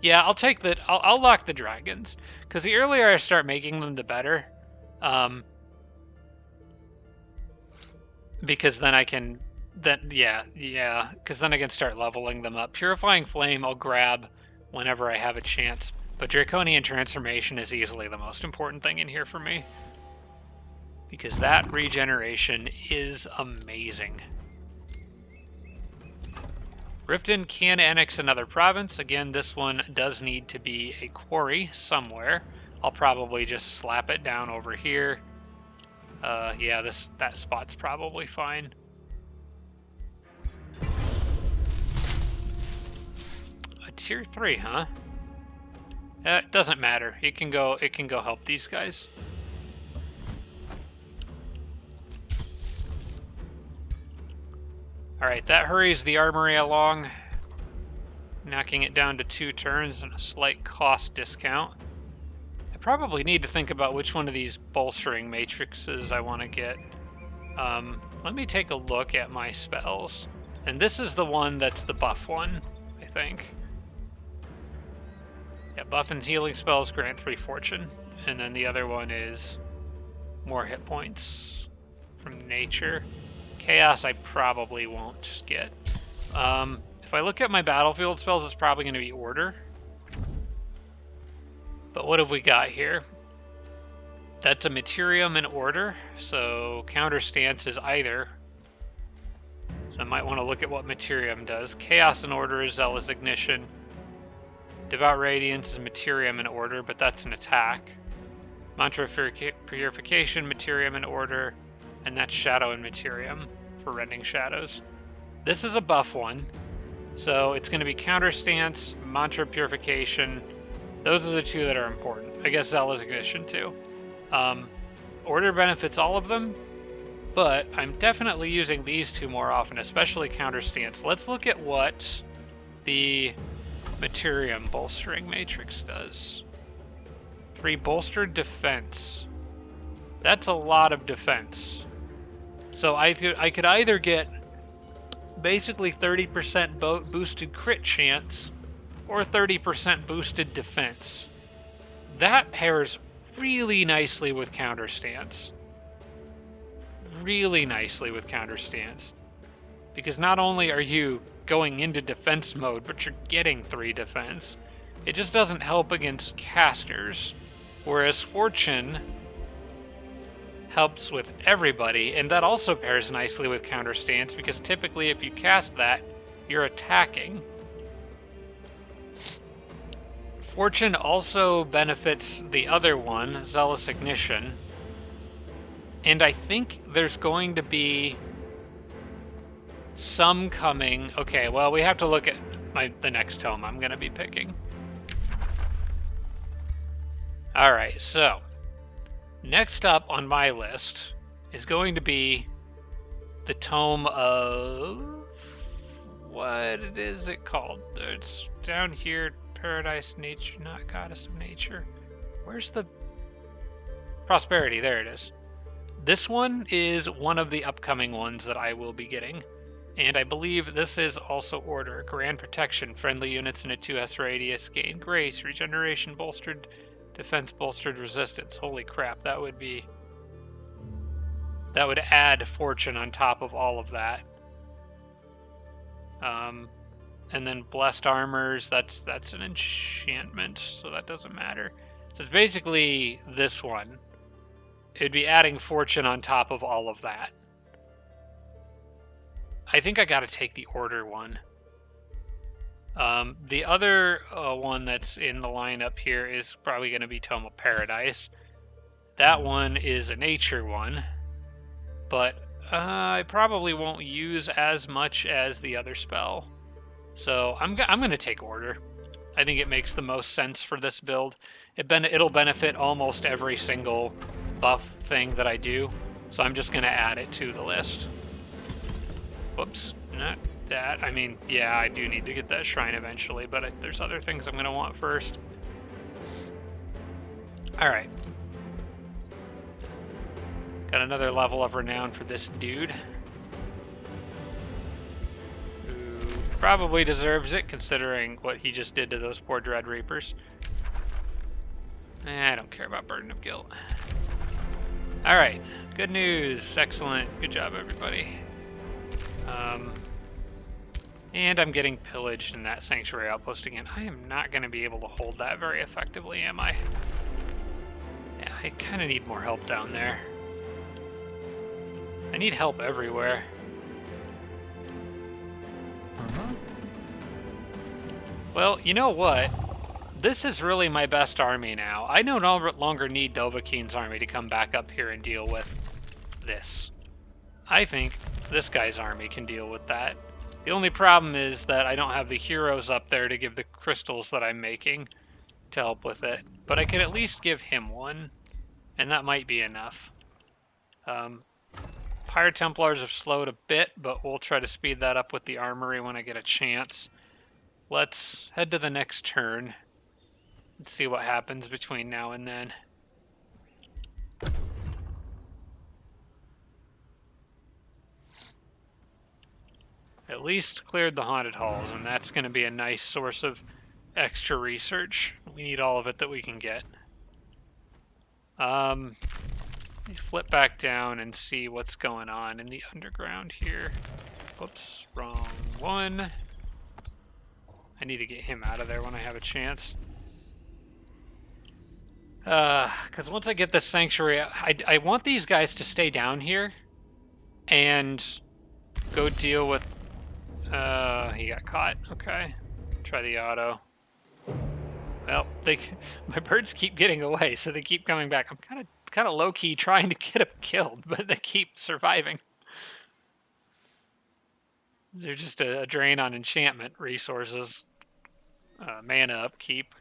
Yeah, I'll lock the dragons, because the earlier I start making them, the better. Because then I can... because then I can start leveling them up. Purifying Flame I'll grab whenever I have a chance, but Draconian Transformation is easily the most important thing in here for me, because that regeneration is amazing. Riften can annex another province. Again, this one does need to be a quarry somewhere. I'll probably just slap it down over here. Yeah, that spot's probably fine. A tier 3, huh? It doesn't matter. It can go help these guys. Alright, that hurries the armory along, knocking it down to 2 turns and a slight cost discount. I probably need to think about which one of these bolstering matrices I want to get. Let me take a look at my spells. And this is the one that's the buff one, I think. Yeah, buff and healing spells grant 3 fortune. And then the other one is more hit points from nature. Chaos I probably won't get. If I look at my battlefield spells, it's probably going to be order. But what have we got here? That's a Materium in order, so counter stance is either. So I might want to look at what Materium does. Chaos in order is Zealous Ignition. Devout Radiance is Materium in order, but that's an attack. Mantra Purification, Materium in order, and that's Shadow and Materium for Rending Shadows. This is a buff one, so it's going to be counter stance, Mantra Purification. Those are the 2 that are important. I guess Zealous Ignition too. Order benefits all of them, but I'm definitely using these 2 more often, especially counter stance. Let's look at what the Materium bolstering matrix does. 3 bolstered defense. That's a lot of defense. So I could either get basically 30% boosted crit chance or 30% boosted defense. That pairs really nicely with counter stance. Really nicely with counter stance. Because not only are you going into defense mode, but you're getting 3 defense. It just doesn't help against casters. Whereas Fortune helps with everybody, and that also pairs nicely with counter stance, because typically if you cast that, you're attacking. Fortune also benefits the other one, Zealous Ignition. And I think there's going to be some coming. Okay, well, we have to look at the next tome I'm going to be picking. Alright, so next up on my list is going to be the tome of... what is it called? It's down here, Paradise Nature, not Goddess of Nature. Where's the... Prosperity, there it is. This one is one of the upcoming ones that I will be getting. And I believe this is also Order. Grand Protection, friendly units in a 2S radius gain Grace, Regeneration, bolstered defense, bolstered resistance. Holy crap, that would add Fortune on top of all of that. And then Blessed Armors, that's an enchantment, so that doesn't matter. So it's basically this one. It'd be adding Fortune on top of all of that. I think I gotta take the Order one. The other one that's in the lineup here is probably going to be Tome of Paradise. That one is a nature one, but I probably won't use as much as the other spell. So I'm going to take Order. I think it makes the most sense for this build. It'll benefit almost every single buff thing that I do, so I'm just going to add it to the list. Whoops, not that. I mean, yeah, I do need to get that shrine eventually, but there's other things I'm going to want first. Alright. Got another level of renown for this dude. Who probably deserves it, considering what he just did to those poor Dread Reapers. I don't care about Burden of Guilt. Alright, good news. Excellent. Good job, everybody. And I'm getting pillaged in that Sanctuary Outpost again. I am not going to be able to hold that very effectively, am I? Yeah, I kind of need more help down there. I need help everywhere. Well, you know what? This is really my best army now. I no longer need Dovahkiin's army to come back up here and deal with this. I think this guy's army can deal with that. The only problem is that I don't have the heroes up there to give the crystals that I'm making to help with it. But I could at least give him one, and that might be enough. Pirate Templars have slowed a bit, but we'll try to speed that up with the armory when I get a chance. Let's head to the next turn and see what happens between now and then. At least cleared the haunted halls, and that's going to be a nice source of extra research. We need all of it that we can get. Let me flip back down and see what's going on in the underground here. Whoops, wrong one. I need to get him out of there when I have a chance. Because once I get this sanctuary, I want these guys to stay down here and go deal with... he got caught. Okay. Try the auto. Well, my birds keep getting away, so they keep coming back. I'm kind of low-key trying to get them killed, but they keep surviving. They're just a drain on enchantment resources, mana upkeep.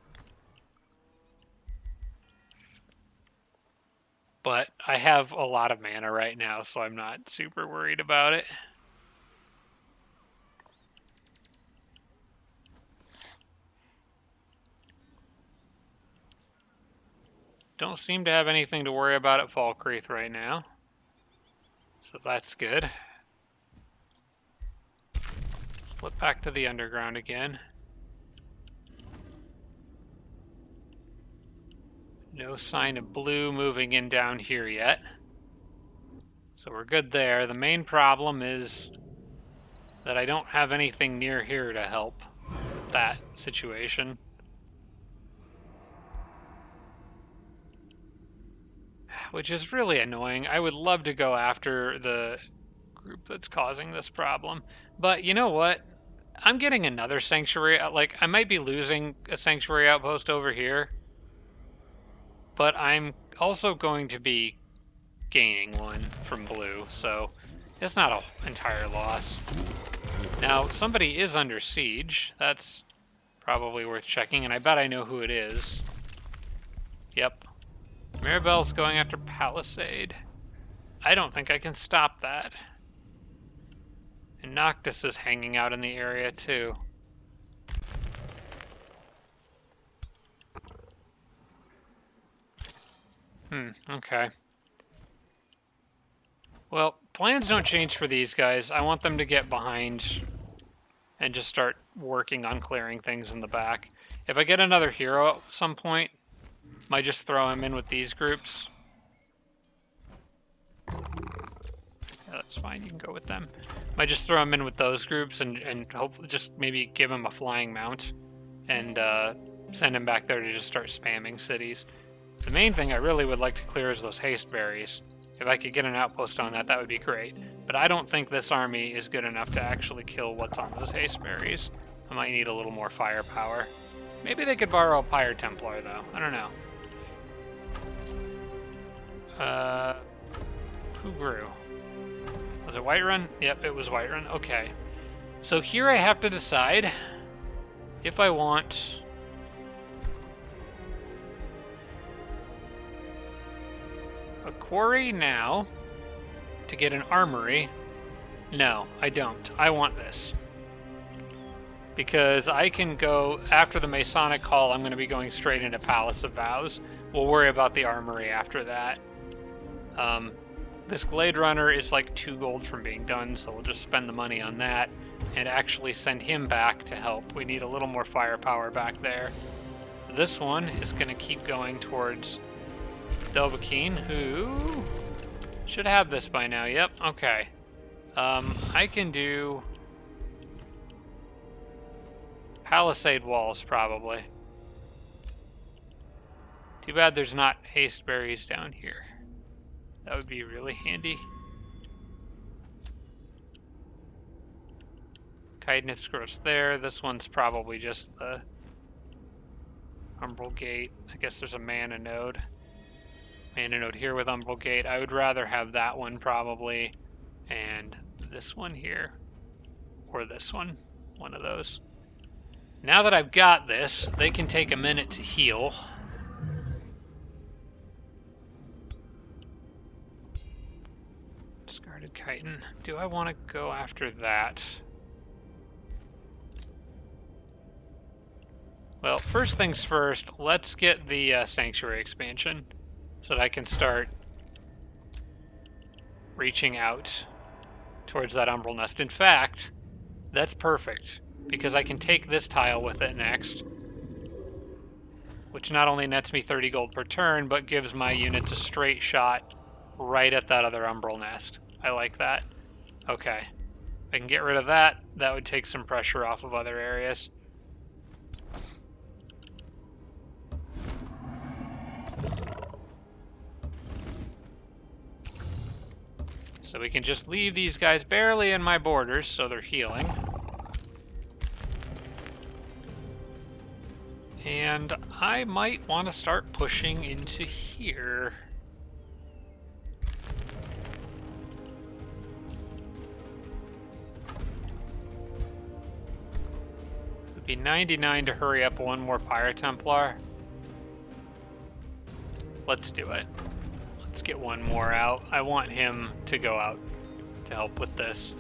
But I have a lot of mana right now, so I'm not super worried about it. Don't seem to have anything to worry about at Falkreath right now, so that's good. Slip back to the underground again. No sign of blue moving in down here yet. So we're good there. The main problem is that I don't have anything near here to help with that situation. Which is really annoying. I would love to go after the group that's causing this problem. But you know what? I'm getting another sanctuary. Like, I might be losing a sanctuary outpost over here, but I'm also going to be gaining one from blue, so it's not an entire loss. Now, somebody is under siege. That's probably worth checking, and I bet I know who it is. Yep. Mirabelle's going after Palisade. I don't think I can stop that. And Noctus is hanging out in the area, too. Okay. Well, plans don't change for these guys. I want them to get behind and just start working on clearing things in the back. If I get another hero at some point, might just throw him in with these groups. Yeah, that's fine, you can go with them. Might just throw him in with those groups and hopefully just maybe give him a flying mount and send him back there to just start spamming cities. The main thing I really would like to clear is those haste berries. If I could get an outpost on that, that would be great. But I don't think this army is good enough to actually kill what's on those haste berries. I might need a little more firepower. Maybe they could borrow a Pirate Templar, though. I don't know. Who grew? Was it Whiterun? Yep, it was Whiterun. Okay. So here I have to decide if I want... a quarry now to get an armory. No, I don't. I want this. Because I can go, after the Masonic Hall, I'm going to be going straight into Palace of Vows. We'll worry about the armory after that. This Glade Runner is like 2 gold from being done, so we'll just spend the money on that and actually send him back to help. We need a little more firepower back there. This one is going to keep going towards Dovahkiin, who should have this by now. Yep, okay. I can do Palisade walls, probably. Too bad there's not haste berries down here. That would be really handy. Kindness grows there. This one's probably just the Umbral Gate. I guess there's a mana node. Mana node here with Umbral Gate. I would rather have that one probably, and this one here, or this one. One of those. Now that I've got this, they can take a minute to heal. Discarded chitin. Do I want to go after that? Well, first things first, let's get the Sanctuary expansion so that I can start reaching out towards that Umbral Nest. In fact, that's perfect, because I can take this tile with it next, which not only nets me 30 gold per turn, but gives my units a straight shot right at that other Umbral Nest. I like that. Okay. If I can get rid of that, that would take some pressure off of other areas. So we can just leave these guys barely in my borders, so they're healing. And I might want to start pushing into here. It would be 99 to hurry up one more Pyro Templar. Let's do it. Let's get one more out. I want him to go out to help with this.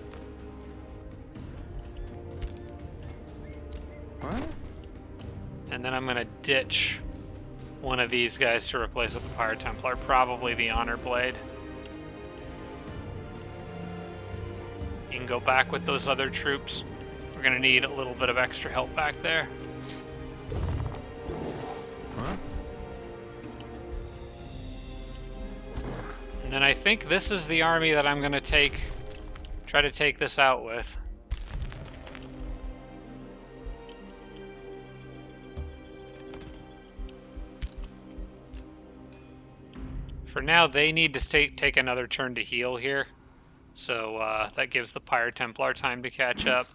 What? And then I'm going to ditch one of these guys to replace with the Pyro Templar, probably the Honor Blade. You can go back with those other troops. We're going to need a little bit of extra help back there. Huh? And then I think this is the army that I'm going to try to take this out with. For now, they need to take another turn to heal here. So that gives the Pyro Templar time to catch up.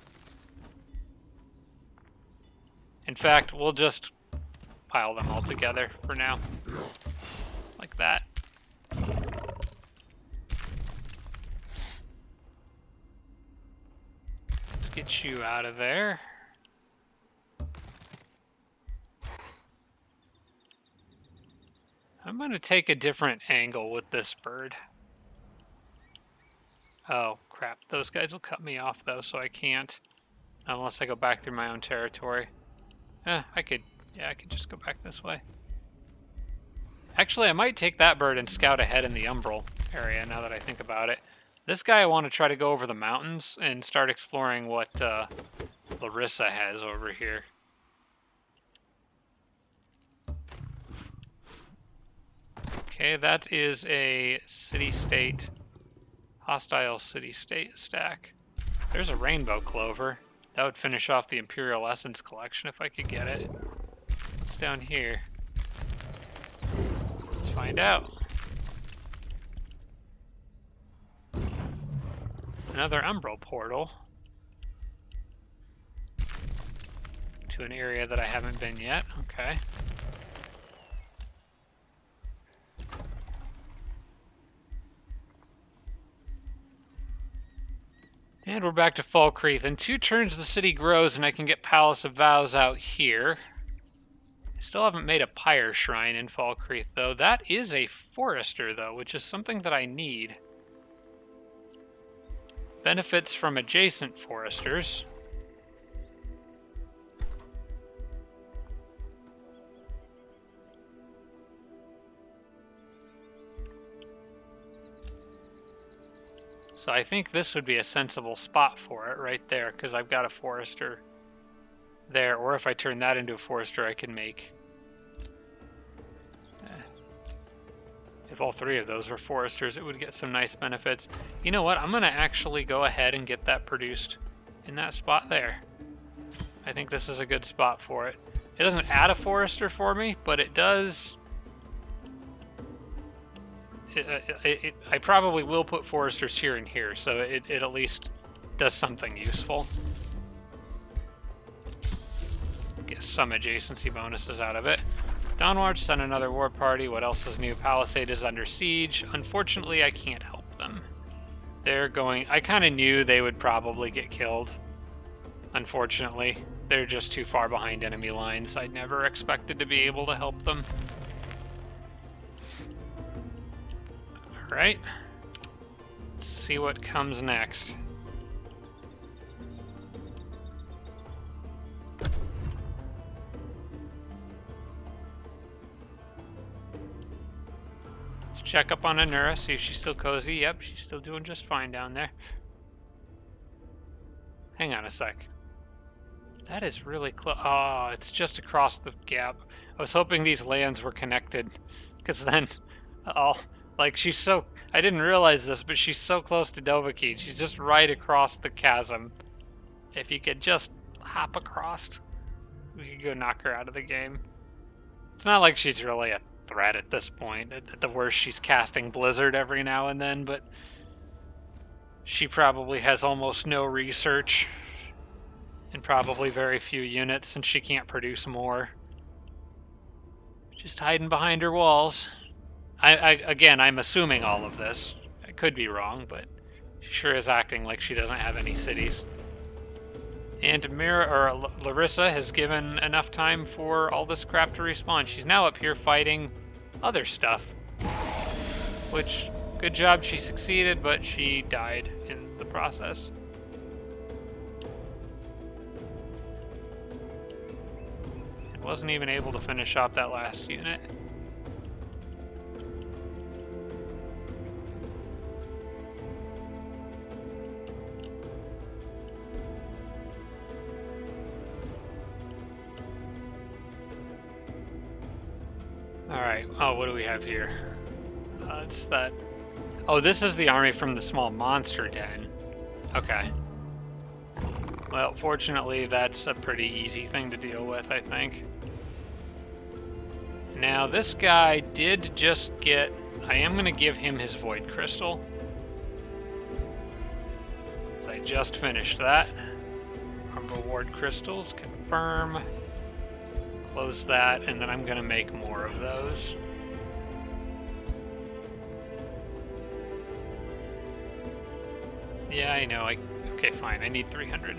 In fact, we'll just pile them all together for now. Like that. Let's get you out of there. I'm going to take a different angle with this bird. Oh, crap. Those guys will cut me off, though, so I can't. Unless I go back through my own territory. I could just go back this way. Actually, I might take that bird and scout ahead in the Umbral area, now that I think about it. This guy, I want to try to go over the mountains and start exploring what Larissa has over here. Okay, that is a city-state, hostile city-state stack. There's a rainbow clover. That would finish off the Imperial Essence collection if I could get it. What's down here? Let's find out. Another Umbral portal to an area that I haven't been yet. Okay. And we're back to Falkreath. In 2 turns, the city grows, and I can get Palace of Vows out here. I still haven't made a Pyre Shrine in Falkreath, though. That is a Forester, though, which is something that I need. Benefits from adjacent Foresters. So I think this would be a sensible spot for it right there, because I've got a Forester there. Or if I turn that into a Forester, I can make... If all 3 of those were Foresters, it would get some nice benefits. You know what? I'm going to actually go ahead and get that produced in that spot there. I think this is a good spot for it. It doesn't add a Forester for me, but it does... I probably will put Foresters here and here, so it at least does something useful. Get some adjacency bonuses out of it. Dawnwatch sent another war party. What else is new? Palisade is under siege. Unfortunately, I can't help them. They're going... I kind of knew they would probably get killed. Unfortunately, they're just too far behind enemy lines. I never expected to be able to help them. Alright. Let's see what comes next. Let's check up on Anura, see if she's still cozy. Yep, she's still doing just fine down there. Hang on a sec. That is really close. Oh, it's just across the gap. I was hoping these lands were connected, because then like, she's so... I didn't realize this, but she's so close to Dovahkiin. She's just right across the chasm. If you could just hop across, we could go knock her out of the game. It's not like she's really a threat at this point. At the worst, she's casting Blizzard every now and then, but she probably has almost no research and probably very few units since she can't produce more. Just hiding behind her walls. Again, I'm assuming all of this. I could be wrong, but she sure is acting like she doesn't have any cities. And Larissa has given enough time for all this crap to respawn. She's now up here fighting other stuff. Which, good job, she succeeded, but she died in the process. And wasn't even able to finish off that last unit. Alright, oh, what do we have here? It's that... Oh, this is the army from the small monster den. Okay. Well, fortunately, that's a pretty easy thing to deal with, I think. Now, this guy did just get... I am going to give him his Void Crystal. I just finished that. Our reward crystals, confirm. Close that, and then I'm going to make more of those. Yeah, I know. Okay, fine. I need 300.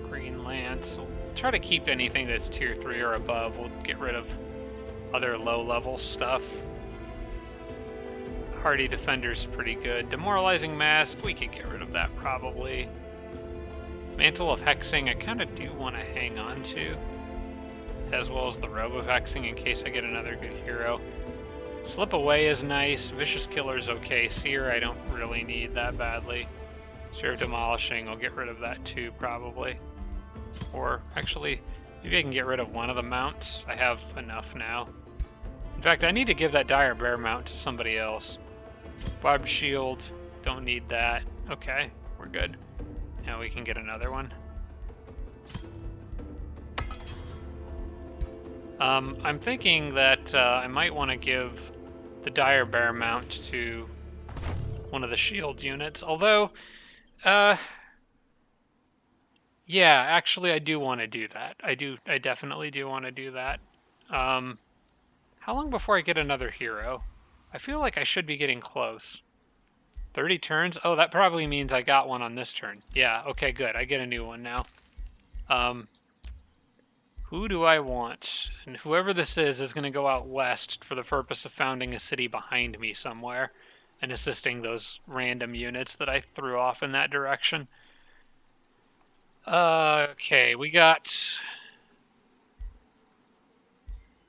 Green Lance. We'll try to keep anything that's tier 3 or above. We'll get rid of other low-level stuff. Hardy Defender's pretty good. Demoralizing Mask, we could get rid of that probably. Mantle of Hexing, I kind of do want to hang on to, as well as the Robe of Hexing in case I get another good hero. Slip Away is nice. Vicious Killer's okay. Seer, I don't really need that badly. Seer of Demolishing, I'll get rid of that too, probably. Or, actually, maybe I can get rid of one of the mounts. I have enough now. In fact, I need to give that Dire Bear mount to somebody else. Barbed Shield, don't need that. Okay, we're good. Now we can get another one. I'm thinking that I might want to give the Dire Bear mount to one of the shield units. Although, yeah, actually I do want to do that. I definitely do want to do that. How long before I get another hero? I feel like I should be getting close. 30 turns? Oh, that probably means I got one on this turn. Yeah, okay, good. I get a new one now. Who do I want? And whoever this is going to go out west for the purpose of founding a city behind me somewhere and assisting those random units that I threw off in that direction. Okay, we got...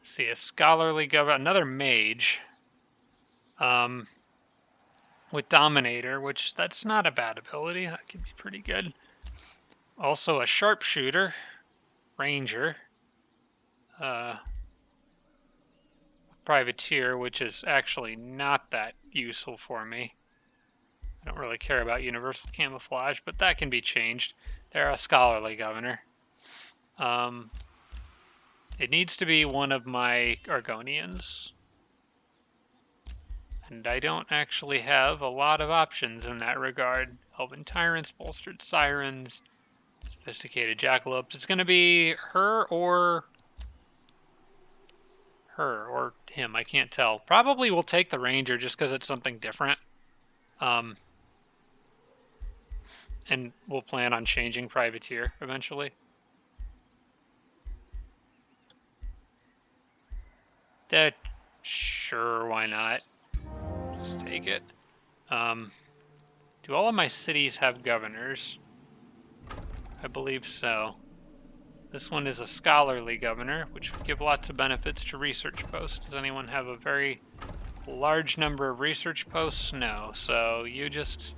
Let's see, a scholarly governor, another mage. With Dominator, which that's not a bad ability. That could be pretty good. Also a sharpshooter, ranger, privateer, which is actually not that useful for me. I don't really care about universal camouflage, but that can be changed. They're a scholarly governor. It needs to be one of my Argonians. And I don't actually have a lot of options in that regard. Elven Tyrants, Bolstered Sirens, Sophisticated Jackalopes. It's going to be her or her or him. I can't tell. Probably we'll take the ranger just because it's something different. And we'll plan on changing privateer eventually. That, sure, why not? Just take it. Do all of my cities have governors? I believe so. This one is a scholarly governor, which would give lots of benefits to research posts. Does anyone have a very large number of research posts? No, so you just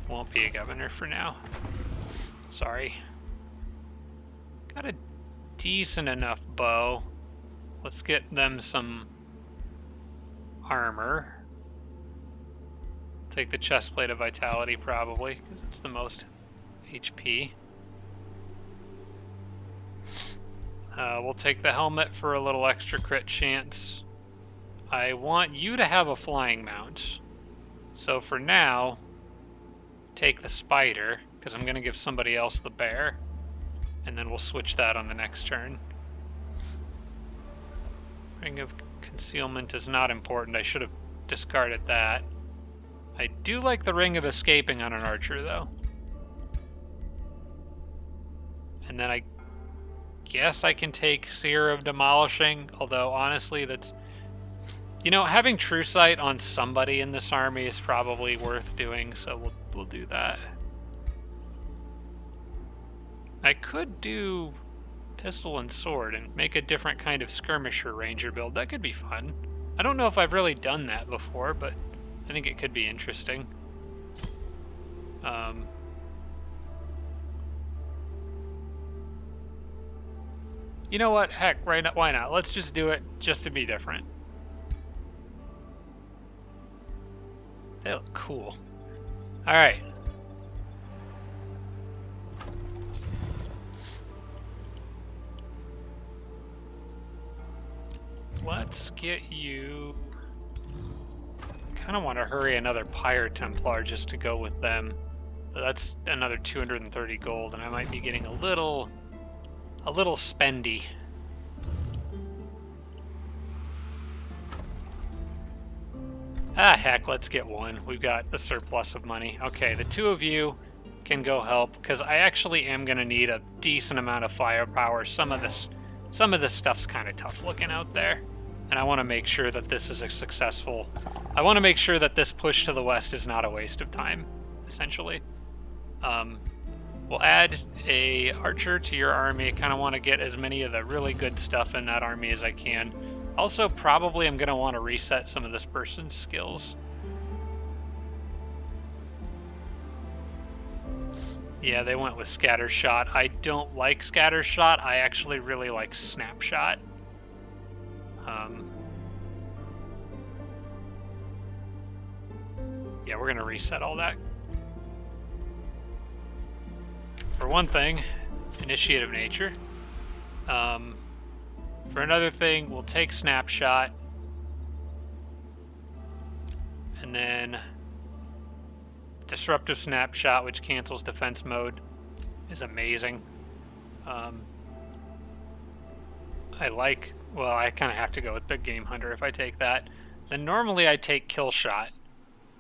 won't be a governor for now. Sorry. Got a decent enough bow. Let's get them some armor. Take the chestplate of vitality probably, because it's the most HP. We'll take the helmet for a little extra crit chance. I want you to have a flying mount. So for now, take the spider, because I'm going to give somebody else the bear. And then we'll switch that on the next turn. Ring of concealment is not important. I should have discarded that. I do like the ring of escaping on an archer, though. And then I guess I can take Seer of Demolishing, although honestly that's... You know, having True Sight on somebody in this army is probably worth doing, so we'll do that. I could do pistol and sword and make a different kind of skirmisher ranger build. That could be fun. I don't know if I've really done that before, but I think it could be interesting. You know what? Heck, why not? Let's just do it just to be different. They look cool. All right. Let's get you... kind of want to hurry another Pyre Templar just to go with them. But that's another 230 gold, and I might be getting a little spendy. Ah, heck, let's get one. We've got a surplus of money. Okay, the two of you can go help, because I actually am going to need a decent amount of firepower. Some of this stuff's kind of tough looking out there, and I want to make sure that this is a successful... I want to make sure that this push to the west is not a waste of time, essentially. We'll add a archer to your army. I kind of want to get as many of the really good stuff in that army as I can. Also, probably I'm going to want to reset some of this person's skills. Yeah, they went with Scattershot. I don't like Scattershot. I actually really like Snapshot. Yeah, we're going to reset all that. For one thing, Initiative Nature. For another thing, we'll take Snapshot. And then Disruptive Snapshot, which cancels defense mode, is amazing. I like... well, I kind of have to go with Big Game Hunter if I take that. Then normally I take Kill Shot,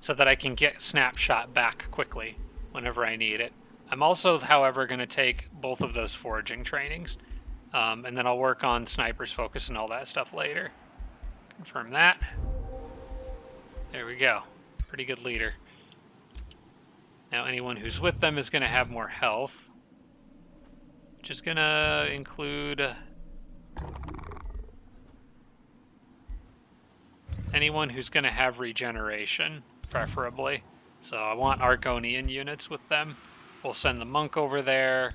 so that I can get Snapshot back quickly whenever I need it. I'm also, however, going to take both of those foraging trainings. And then I'll work on Sniper's Focus and all that stuff later. Confirm that. There we go. Pretty good leader. Now anyone who's with them is going to have more health. Which is going to include... anyone who's going to have regeneration, preferably. So I want Argonian units with them. We'll send the monk over there.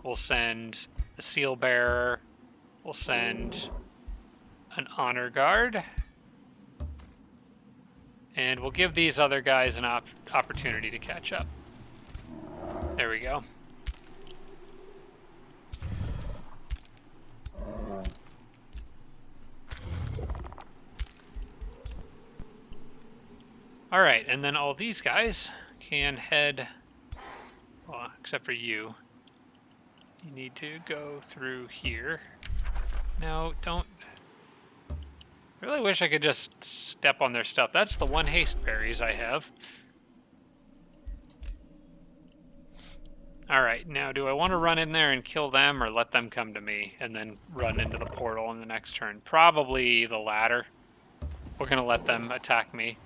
We'll send the seal bearer. We'll send an honor guard. And we'll give these other guys an opportunity to catch up. There we go. All right, and then all these guys can head... well, except for you. You need to go through here. No, don't... I really wish I could just step on their stuff. That's the one haste berries I have. Alright, now do I want to run in there and kill them or let them come to me and then run into the portal in the next turn? Probably the latter. We're going to let them attack me.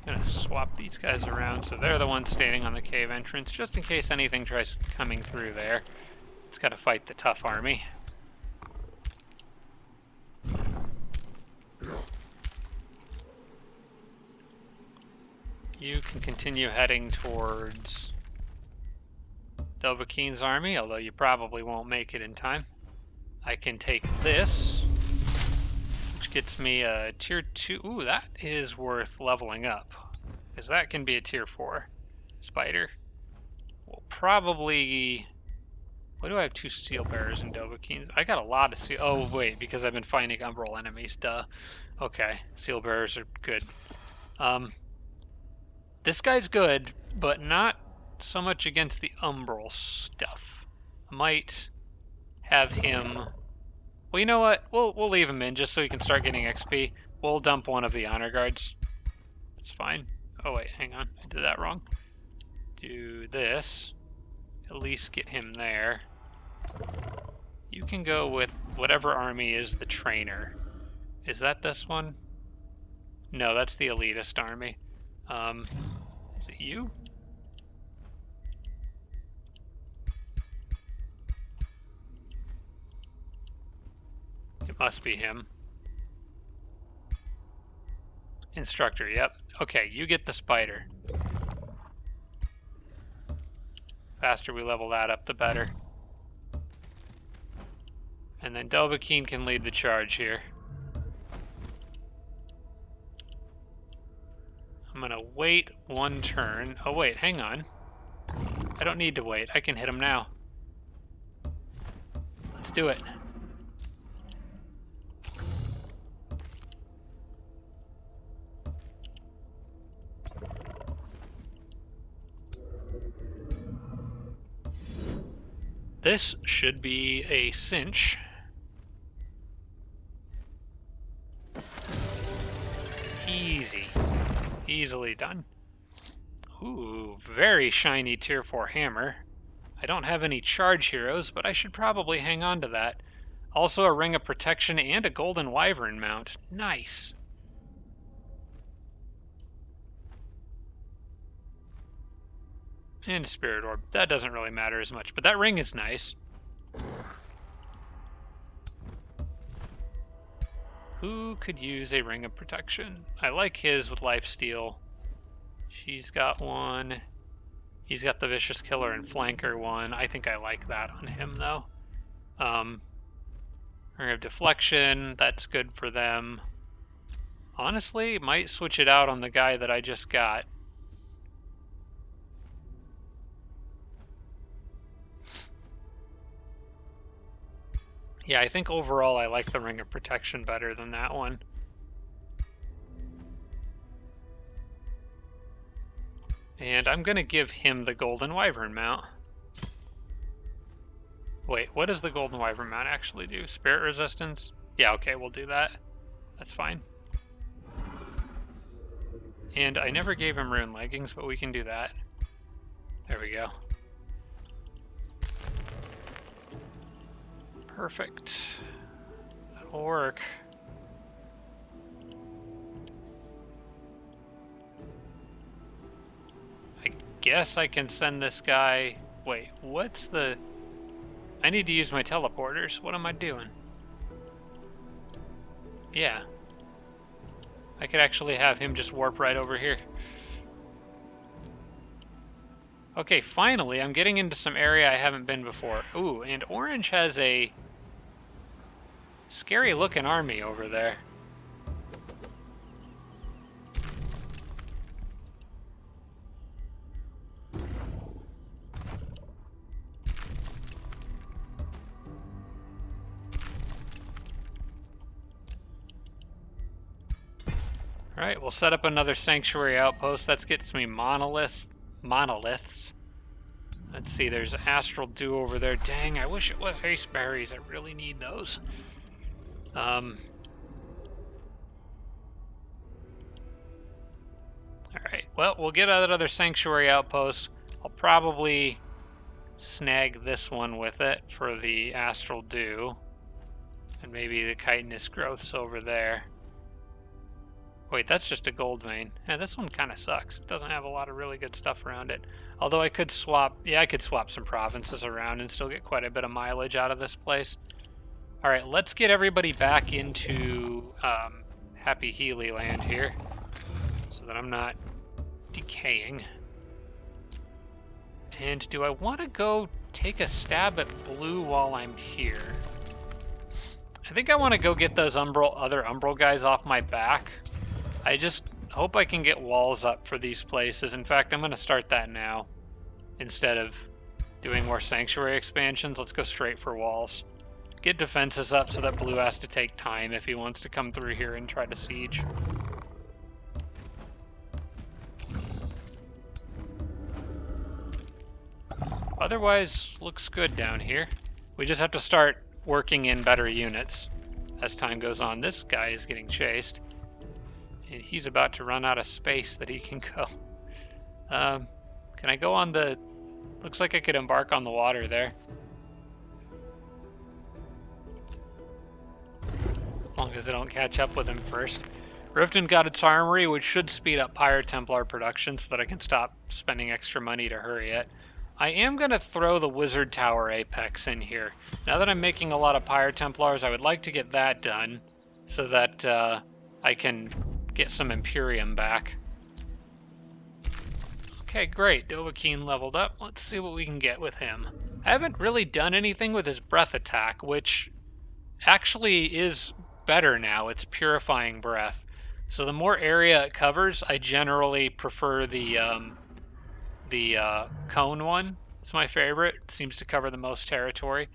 I'm gonna swap these guys around so they're the ones standing on the cave entrance, just in case anything tries coming through there. It's gotta fight the tough army. You can continue heading towards Dovahkiin's army, although you probably won't make it in time. I can take this, which gets me a tier 2. Ooh, that is worth leveling up, because that can be a tier 4 spider. We'll probably... Why do I have 2 steel bearers in Dovahkiin? I got a lot of steel... Oh, wait, because I've been finding umbral enemies, duh. Okay, steel bearers are good. This guy's good, but not so much against the umbral stuff. I might have him... Well, you know what? We'll leave him in just so he can start getting XP. We'll dump one of the honor guards. It's fine. Oh, wait, hang on. I did that wrong. Do this. At least get him there. You can go with whatever army is the trainer. Is that this one? No, that's the elitist army. Is it you? It must be him. Instructor, yep. Okay, you get the spider. Faster we level that up, the better. And then Dovahkiin can lead the charge here. I'm gonna wait one turn. Oh wait, hang on. I don't need to wait. I can hit him now. Let's do it. This should be a cinch. Easy. Easily done. Ooh, very shiny tier 4 hammer. I don't have any charge heroes, but I should probably hang on to that. Also a ring of protection and a golden wyvern mount. Nice. And spirit orb. That doesn't really matter as much, but that ring is nice. Who could use a ring of protection? I like his with lifesteal. She's got one. He's got the vicious killer and flanker one. I think I like that on him though. Ring of deflection. That's good for them. Honestly, might switch it out on the guy that I just got. Yeah, I think overall I like the Ring of Protection better than that one. And I'm going to give him the Golden Wyvern mount. Wait, what does the Golden Wyvern mount actually do? Spirit resistance? Yeah, okay, we'll do that. That's fine. And I never gave him rune leggings, but we can do that. There we go. Perfect. That'll work. I guess I can send this guy... Wait, what's the... I need to use my teleporters. What am I doing? Yeah. I could actually have him just warp right over here. Okay, finally, I'm getting into some area I haven't been before. Ooh, and Orange has a scary-looking army over there. Alright, we'll set up another sanctuary outpost. That gets me monoliths. Let's see, there's Astral Dew over there. Dang, I wish it was haste berries. I really need those. Alright, well, we'll get that other sanctuary outpost. I'll probably snag this one with it for the Astral Dew. And maybe the chitinous growths over there. Wait, that's just a gold vein. Yeah, this one kind of sucks. It doesn't have a lot of really good stuff around it. Although I could swap, I could swap some provinces around and still get quite a bit of mileage out of this place. All right, let's get everybody back into Happy Healy land here so that I'm not decaying. And do I want to go take a stab at blue while I'm here? I think I want to go get those other Umbral guys off my back. I just hope I can get walls up for these places. In fact, I'm going to start that now. Instead of doing more sanctuary expansions, let's go straight for walls. Get defenses up so that blue has to take time if he wants to come through here and try to siege. Otherwise, looks good down here. We just have to start working in better units as time goes on. This guy is getting chased. And he's about to run out of space that he can go. Can I go on the... Looks like I could embark on the water there. As long as I don't catch up with him first. Riften got its armory, which should speed up Pyre Templar production so that I can stop spending extra money to hurry it. I am going to throw the Wizard Tower Apex in here. Now that I'm making a lot of Pyre Templars, I would like to get that done so that I can get some Imperium back. Okay, great. Dovahkiin leveled up. Let's see what we can get with him. I haven't really done anything with his breath attack, which actually is better now. It's purifying breath. So the more area it covers, I generally prefer the cone one. It's my favorite. It seems to cover the most territory.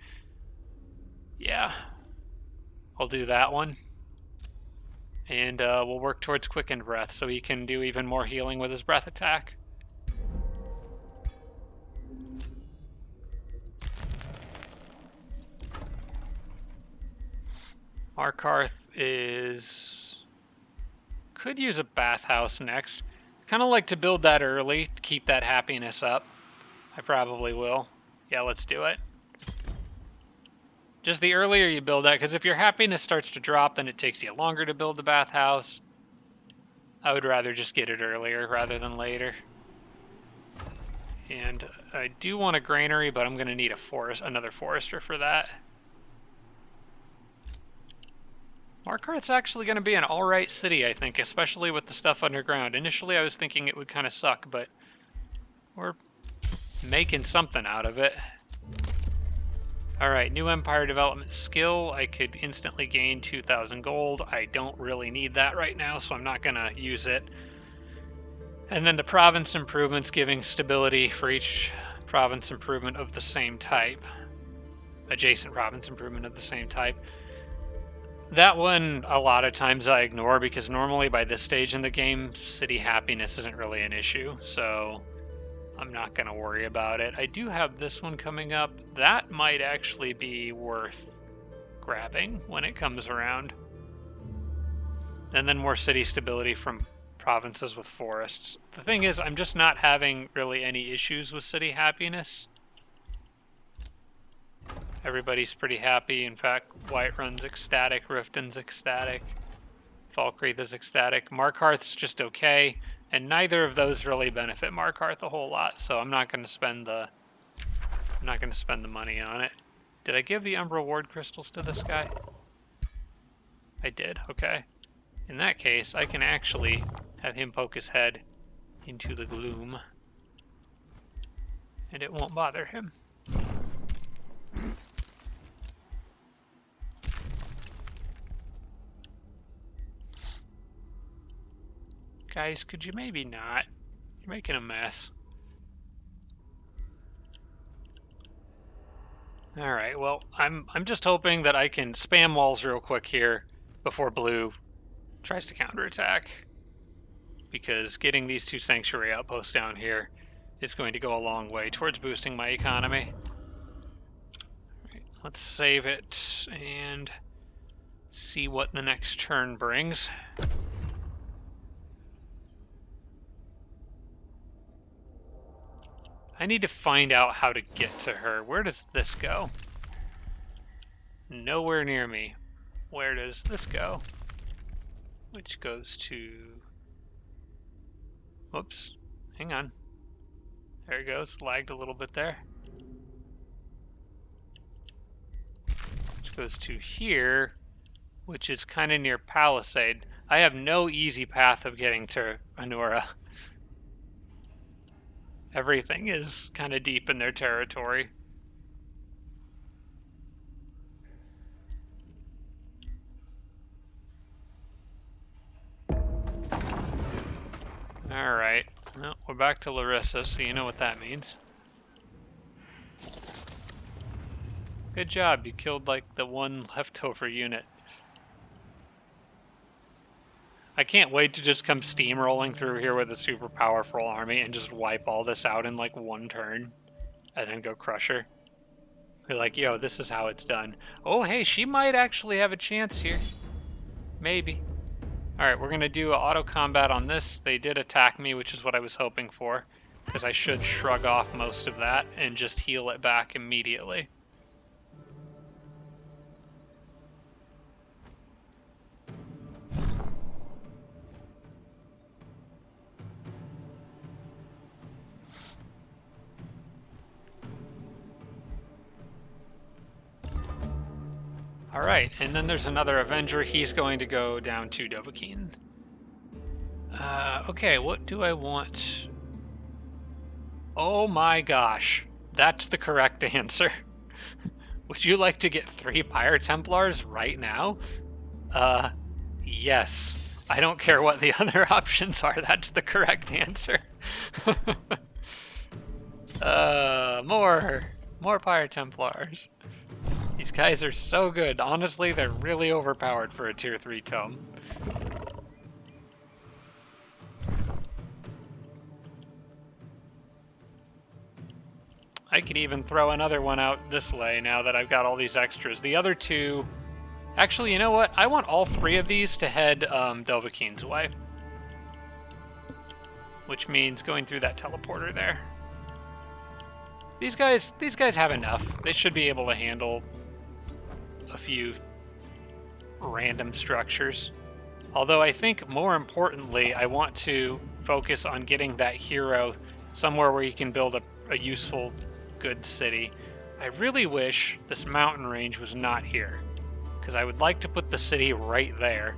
Yeah. I'll do that one. And we'll work towards quickened breath so he can do even more healing with his breath attack. Markarth could use a bathhouse next. Kind of like to build that early to keep that happiness up. I probably will. Yeah, let's do it. Just the earlier you build that, because if your happiness starts to drop, then it takes you longer to build the bathhouse. I would rather just get it earlier rather than later. And I do want a granary, but I'm going to need another forester for that. Markarth's actually going to be an alright city, I think, especially with the stuff underground. Initially, I was thinking it would kind of suck, but we're making something out of it. Alright, new empire development skill. I could instantly gain 2,000 gold. I don't really need that right now, so I'm not going to use it. And then the province improvements, giving stability for each province improvement of the same type. Adjacent province improvement of the same type. That one, a lot of times I ignore because normally by this stage in the game, city happiness isn't really an issue, so I'm not going to worry about it. I do have this one coming up. That might actually be worth grabbing when it comes around. And then more city stability from provinces with forests. The thing is, I'm just not having really any issues with city happiness. Everybody's pretty happy. In fact, Whiterun's ecstatic, Riften's ecstatic, Falkreath is ecstatic. Markarth's just okay, and neither of those really benefit Markarth a whole lot, so I'm not going to spend the money on it. Did I give the Umbral Ward crystals to this guy? I did. Okay. In that case, I can actually have him poke his head into the gloom, and it won't bother him. Guys, could you maybe not? You're making a mess. Alright, well, I'm just hoping that I can spam walls real quick here before blue tries to counterattack. because getting these 2 sanctuary outposts down here is going to go a long way towards boosting my economy. Right, let's save it and see what the next turn brings. I need to find out how to get to her. Where does this go? Nowhere near me. Where does this go? Which goes to... Whoops. Hang on. There it goes. Lagged a little bit there. Which goes to here, which is kind of near Palisade. I have no easy path of getting to Anura. Everything is kind of deep in their territory. Alright, well, we're back to Larissa, so you know what that means. Good job, you killed like the one leftover unit. I can't wait to just come steamrolling through here with a super powerful army and just wipe all this out in like one turn. And then go crush her. Be like, yo, this is how it's done. Oh, hey, she might actually have a chance here. Maybe. Alright, we're going to do auto combat on this. They did attack me, which is what I was hoping for. Because I should shrug off most of that and just heal it back immediately. Alright, and then there's another Avenger. He's going to go down to Dovahkiin. Okay, what do I want? Oh my gosh, that's the correct answer. Would you like to get 3 Pyre Templars right now? Yes. I don't care what the other options are, that's the correct answer. More Pyre Templars. These guys are so good. Honestly, they're really overpowered for a tier 3 tome. I could even throw another one out this way now that I've got all these extras. The other 2... Actually, you know what? I want all 3 of these to head Dovahkiin's way. Which means going through that teleporter there. These guys have enough. They should be able to handle a few random structures. Although I think more importantly, I want to focus on getting that hero somewhere where he can build a useful, good city. I really wish this mountain range was not here, because I would like to put the city right there.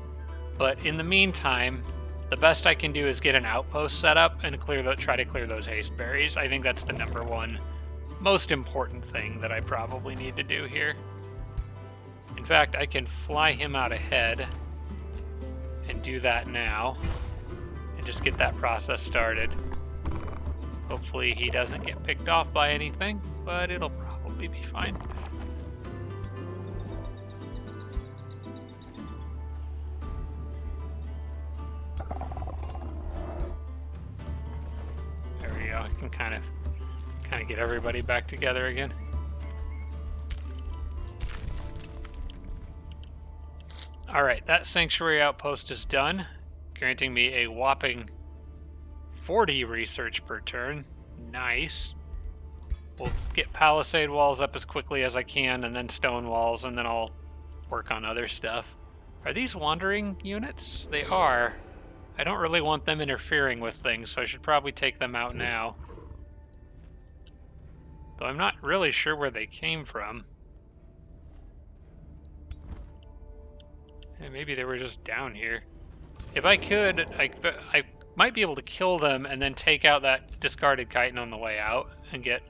But in the meantime, the best I can do is get an outpost set up and try to clear those haste berries. I think that's the #1 most important thing that I probably need to do here. In fact, I can fly him out ahead and do that now and just get that process started. Hopefully he doesn't get picked off by anything, but it'll probably be fine. There we go. I can kind of get everybody back together again. Alright, that sanctuary outpost is done, granting me a whopping 40 research per turn. Nice. We'll get palisade walls up as quickly as I can, and then stone walls, and then I'll work on other stuff. Are these wandering units? They are. I don't really want them interfering with things, so I should probably take them out now. Though I'm not really sure where they came from. And maybe they were just down here. If I could, I might be able to kill them and then take out that discarded chitin on the way out and get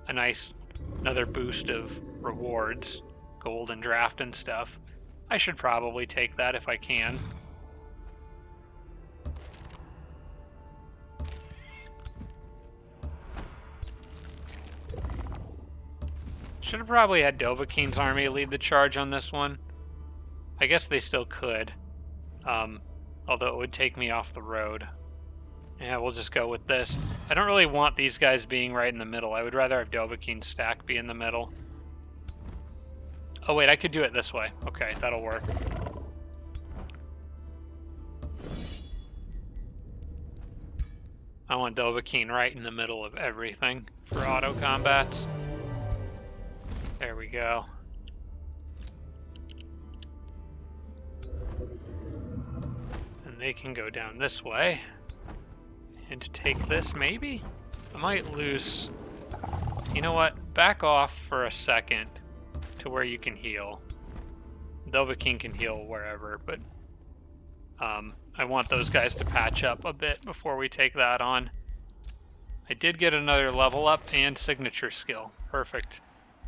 a nice another boost of rewards, gold and draft and stuff. I should probably take that if I can. Should have probably had Dovahkiin's army lead the charge on this one. I guess they still could, although it would take me off the road. Yeah, we'll just go with this. I don't really want these guys being right in the middle. I would rather have Dovahkiin's stack be in the middle. Oh wait, I could do it this way. Okay, that'll work. I want Dovahkiin right in the middle of everything for auto combats. There we go. And they can go down this way. And take this, maybe? I might lose... You know what? Back off for a second to where you can heal. Dovahkiin can heal wherever, but... I want those guys to patch up a bit before we take that on. I did get another level up and signature skill. Perfect.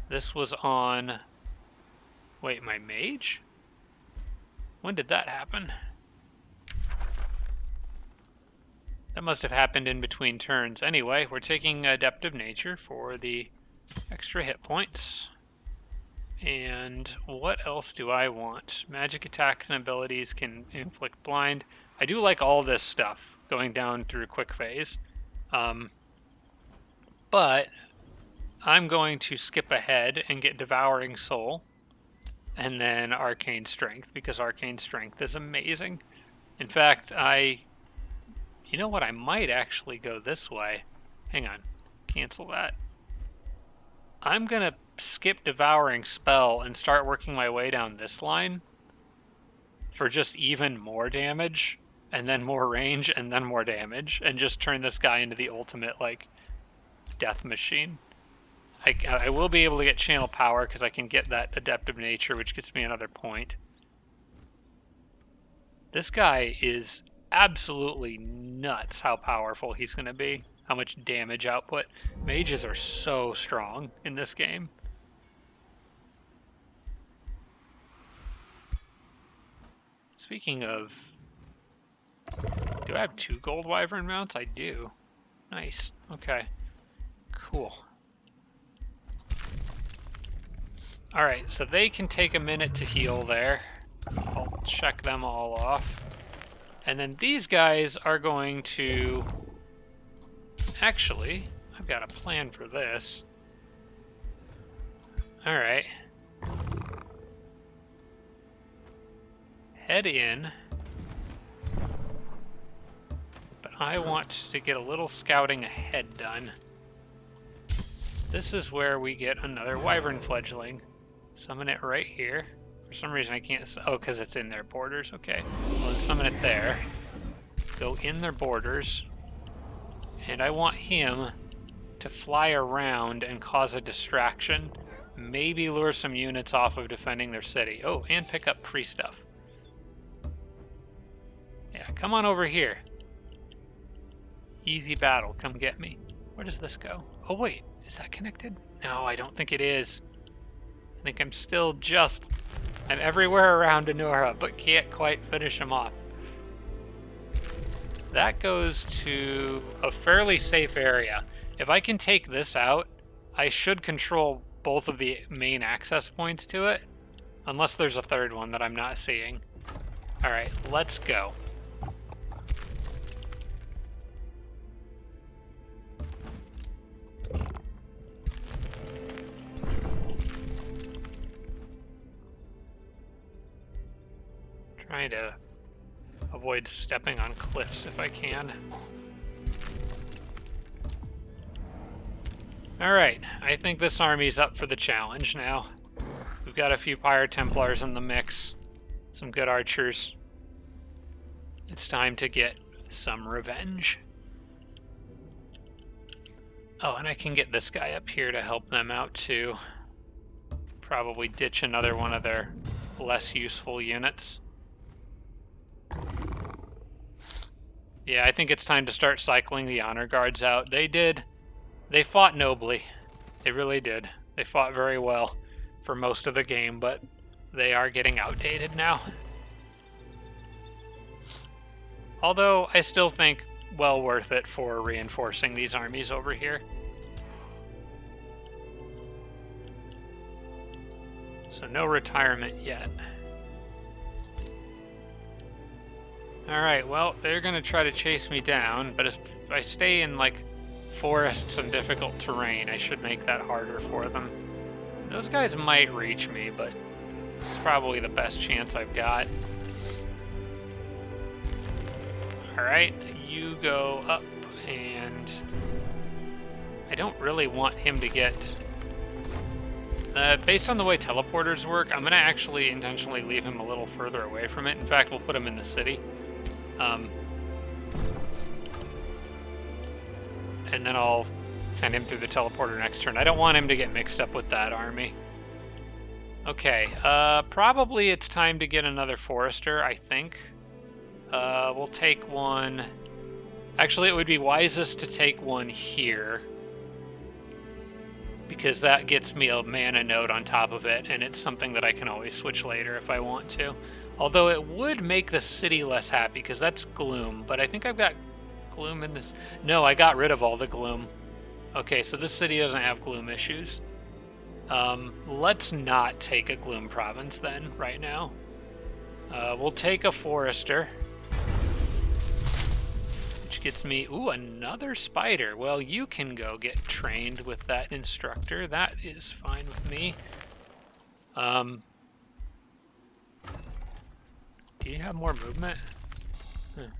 This was on... Wait, my mage? When did that happen? That must have happened in between turns. Anyway, we're taking Adept of Nature for the extra hit points. And what else do I want? Magic attacks and abilities can inflict blind. I do like all this stuff going down through quick phase. But I'm going to skip ahead and get Devouring Soul and then Arcane Strength, because Arcane Strength is amazing. In fact, you know what? I might actually go this way. Hang on. Cancel that. I'm going to skip Devouring Spell and start working my way down this line for just even more damage, and then more range, and then more damage, and just turn this guy into the ultimate, like, death machine. I will be able to get Channel Power because I can get that Adept of Nature, which gets me another point. This guy is absolutely nuts how powerful he's going to be. How much damage output. Mages are so strong in this game. Speaking of... Do I have 2 gold wyvern mounts? I do. Nice. Okay. Cool. Alright, so they can take a minute to heal there. I'll check them all off. And then these guys are going to... Actually, I've got a plan for this. Alright. Head in. But I want to get a little scouting ahead done. This is where we get another wyvern fledgling. Summon it right here. For some reason I can't... Oh, because it's in their borders. Okay. Well, then summon it there. Go in their borders. And I want him to fly around and cause a distraction. Maybe lure some units off of defending their city. Oh, and pick up free stuff. Yeah, come on over here. Easy battle. Come get me. Where does this go? Oh, wait. Is that connected? No, I don't think it is. I think I'm still just... I'm everywhere around Anura, but can't quite finish him off. That goes to a fairly safe area. If I can take this out, I should control both of the main access points to it. Unless there's a third one that I'm not seeing. Alright, let's go. Trying to avoid stepping on cliffs if I can. Alright, I think this army's up for the challenge now. We've got a few Pyre Templars in the mix. Some good archers. It's time to get some revenge. Oh, and I can get this guy up here to help them out too. Probably ditch another one of their less useful units. Yeah, I think it's time to start cycling the honor guards out. They fought nobly. They really did. They fought very well for most of the game, but they are getting outdated now. Although, I still think well worth it for reinforcing these armies over here. So no retirement yet. Alright, well, they're gonna try to chase me down, but if I stay in, like, forests and difficult terrain, I should make that harder for them. Those guys might reach me, but this is probably the best chance I've got. Alright, you go up, and I don't really want him to get... based on the way teleporters work, I'm going to actually intentionally leave him a little further away from it. In fact, we'll put him in the city. And then I'll send him through the teleporter next turn. I don't want him to get mixed up with that army. Okay, probably it's time to get another forester, I think. We'll take one... Actually, it would be wisest to take one here, because that gets me a mana node on top of it, and it's something that I can always switch later if I want to. Although it would make the city less happy, because that's gloom, but I think I've got gloom in this... No, I got rid of all the gloom. Okay, so this city doesn't have gloom issues. Let's not take a gloom province then, right now. We'll take a forester, which gets me... Ooh, another spider. Well, you can go get trained with that instructor. That is fine with me. Do you have more movement?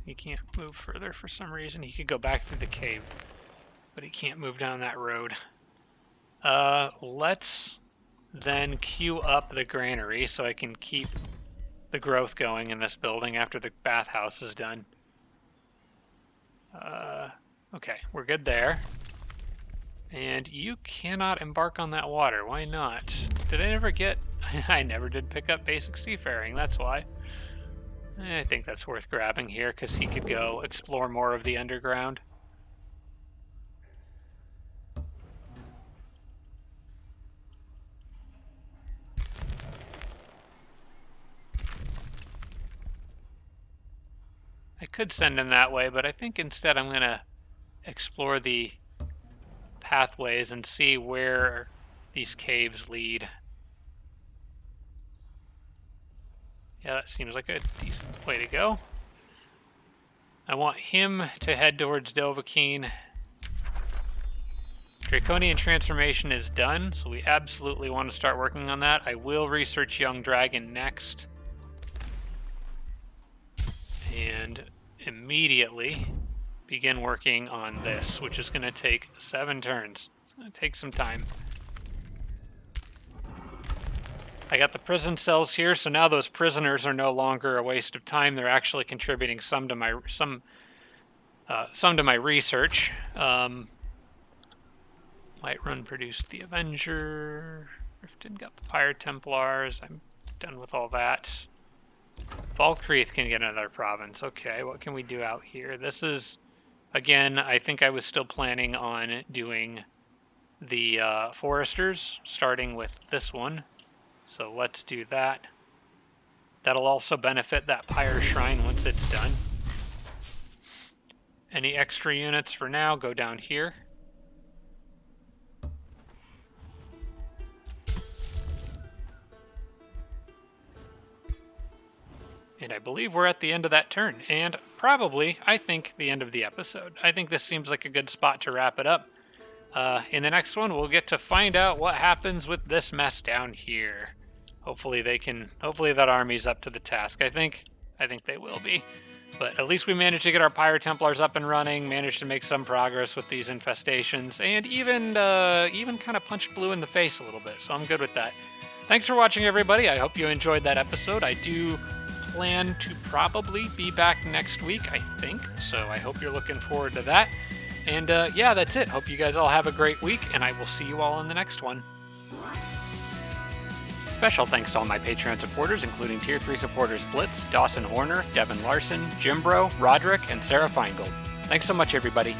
He can't move further for some reason. He could go back through the cave, but he can't move down that road. Let's then queue up the granary so I can keep the growth going in this building after the bathhouse is done. Okay, we're good there. And you cannot embark on that water. Why not? Did I never get... I never did pick up basic seafaring, that's why. I think that's worth grabbing here, because he could go explore more of the underground. I could send him that way, but I think instead I'm going to explore the pathways and see where these caves lead. Yeah, that seems like a decent way to go. I want him to head towards Dovahkiin. Draconian transformation is done, so we absolutely want to start working on that. I will research Young Dragon next. And immediately begin working on this, which is going to take 7 turns. It's going to take some time. I got the prison cells here, so now those prisoners are no longer a waste of time. They're actually contributing some to my research. Whiterun produced the Avenger. Riften got the Fire Templars. I'm done with all that. Falkreath can get another province. Okay, what can we do out here? This is, again, I think I was still planning on doing the foresters, starting with this one. So let's do that. That'll also benefit that Pyre Shrine once it's done. Any extra units for now go down here. And I believe we're at the end of that turn, and probably, I think, the end of the episode. I think this seems like a good spot to wrap it up. In the next one, we'll get to find out what happens with this mess down here. Hopefully that army's up to the task. I think they will be. But at least we managed to get our Pyre Templars up and running, managed to make some progress with these infestations, and even kind of punched blue in the face a little bit, so I'm good with that. Thanks for watching, everybody. I hope you enjoyed that episode. I do plan to probably be back next week, I think, so I hope you're looking forward to that. And yeah, that's it. Hope you guys all have a great week, and I will see you all in the next one. Special thanks to all my Patreon supporters, including Tier 3 supporters Blitz, Dawson Horner, Devin Larson, Jimbro, Roderick, and Sarah Feingold. Thanks so much, everybody.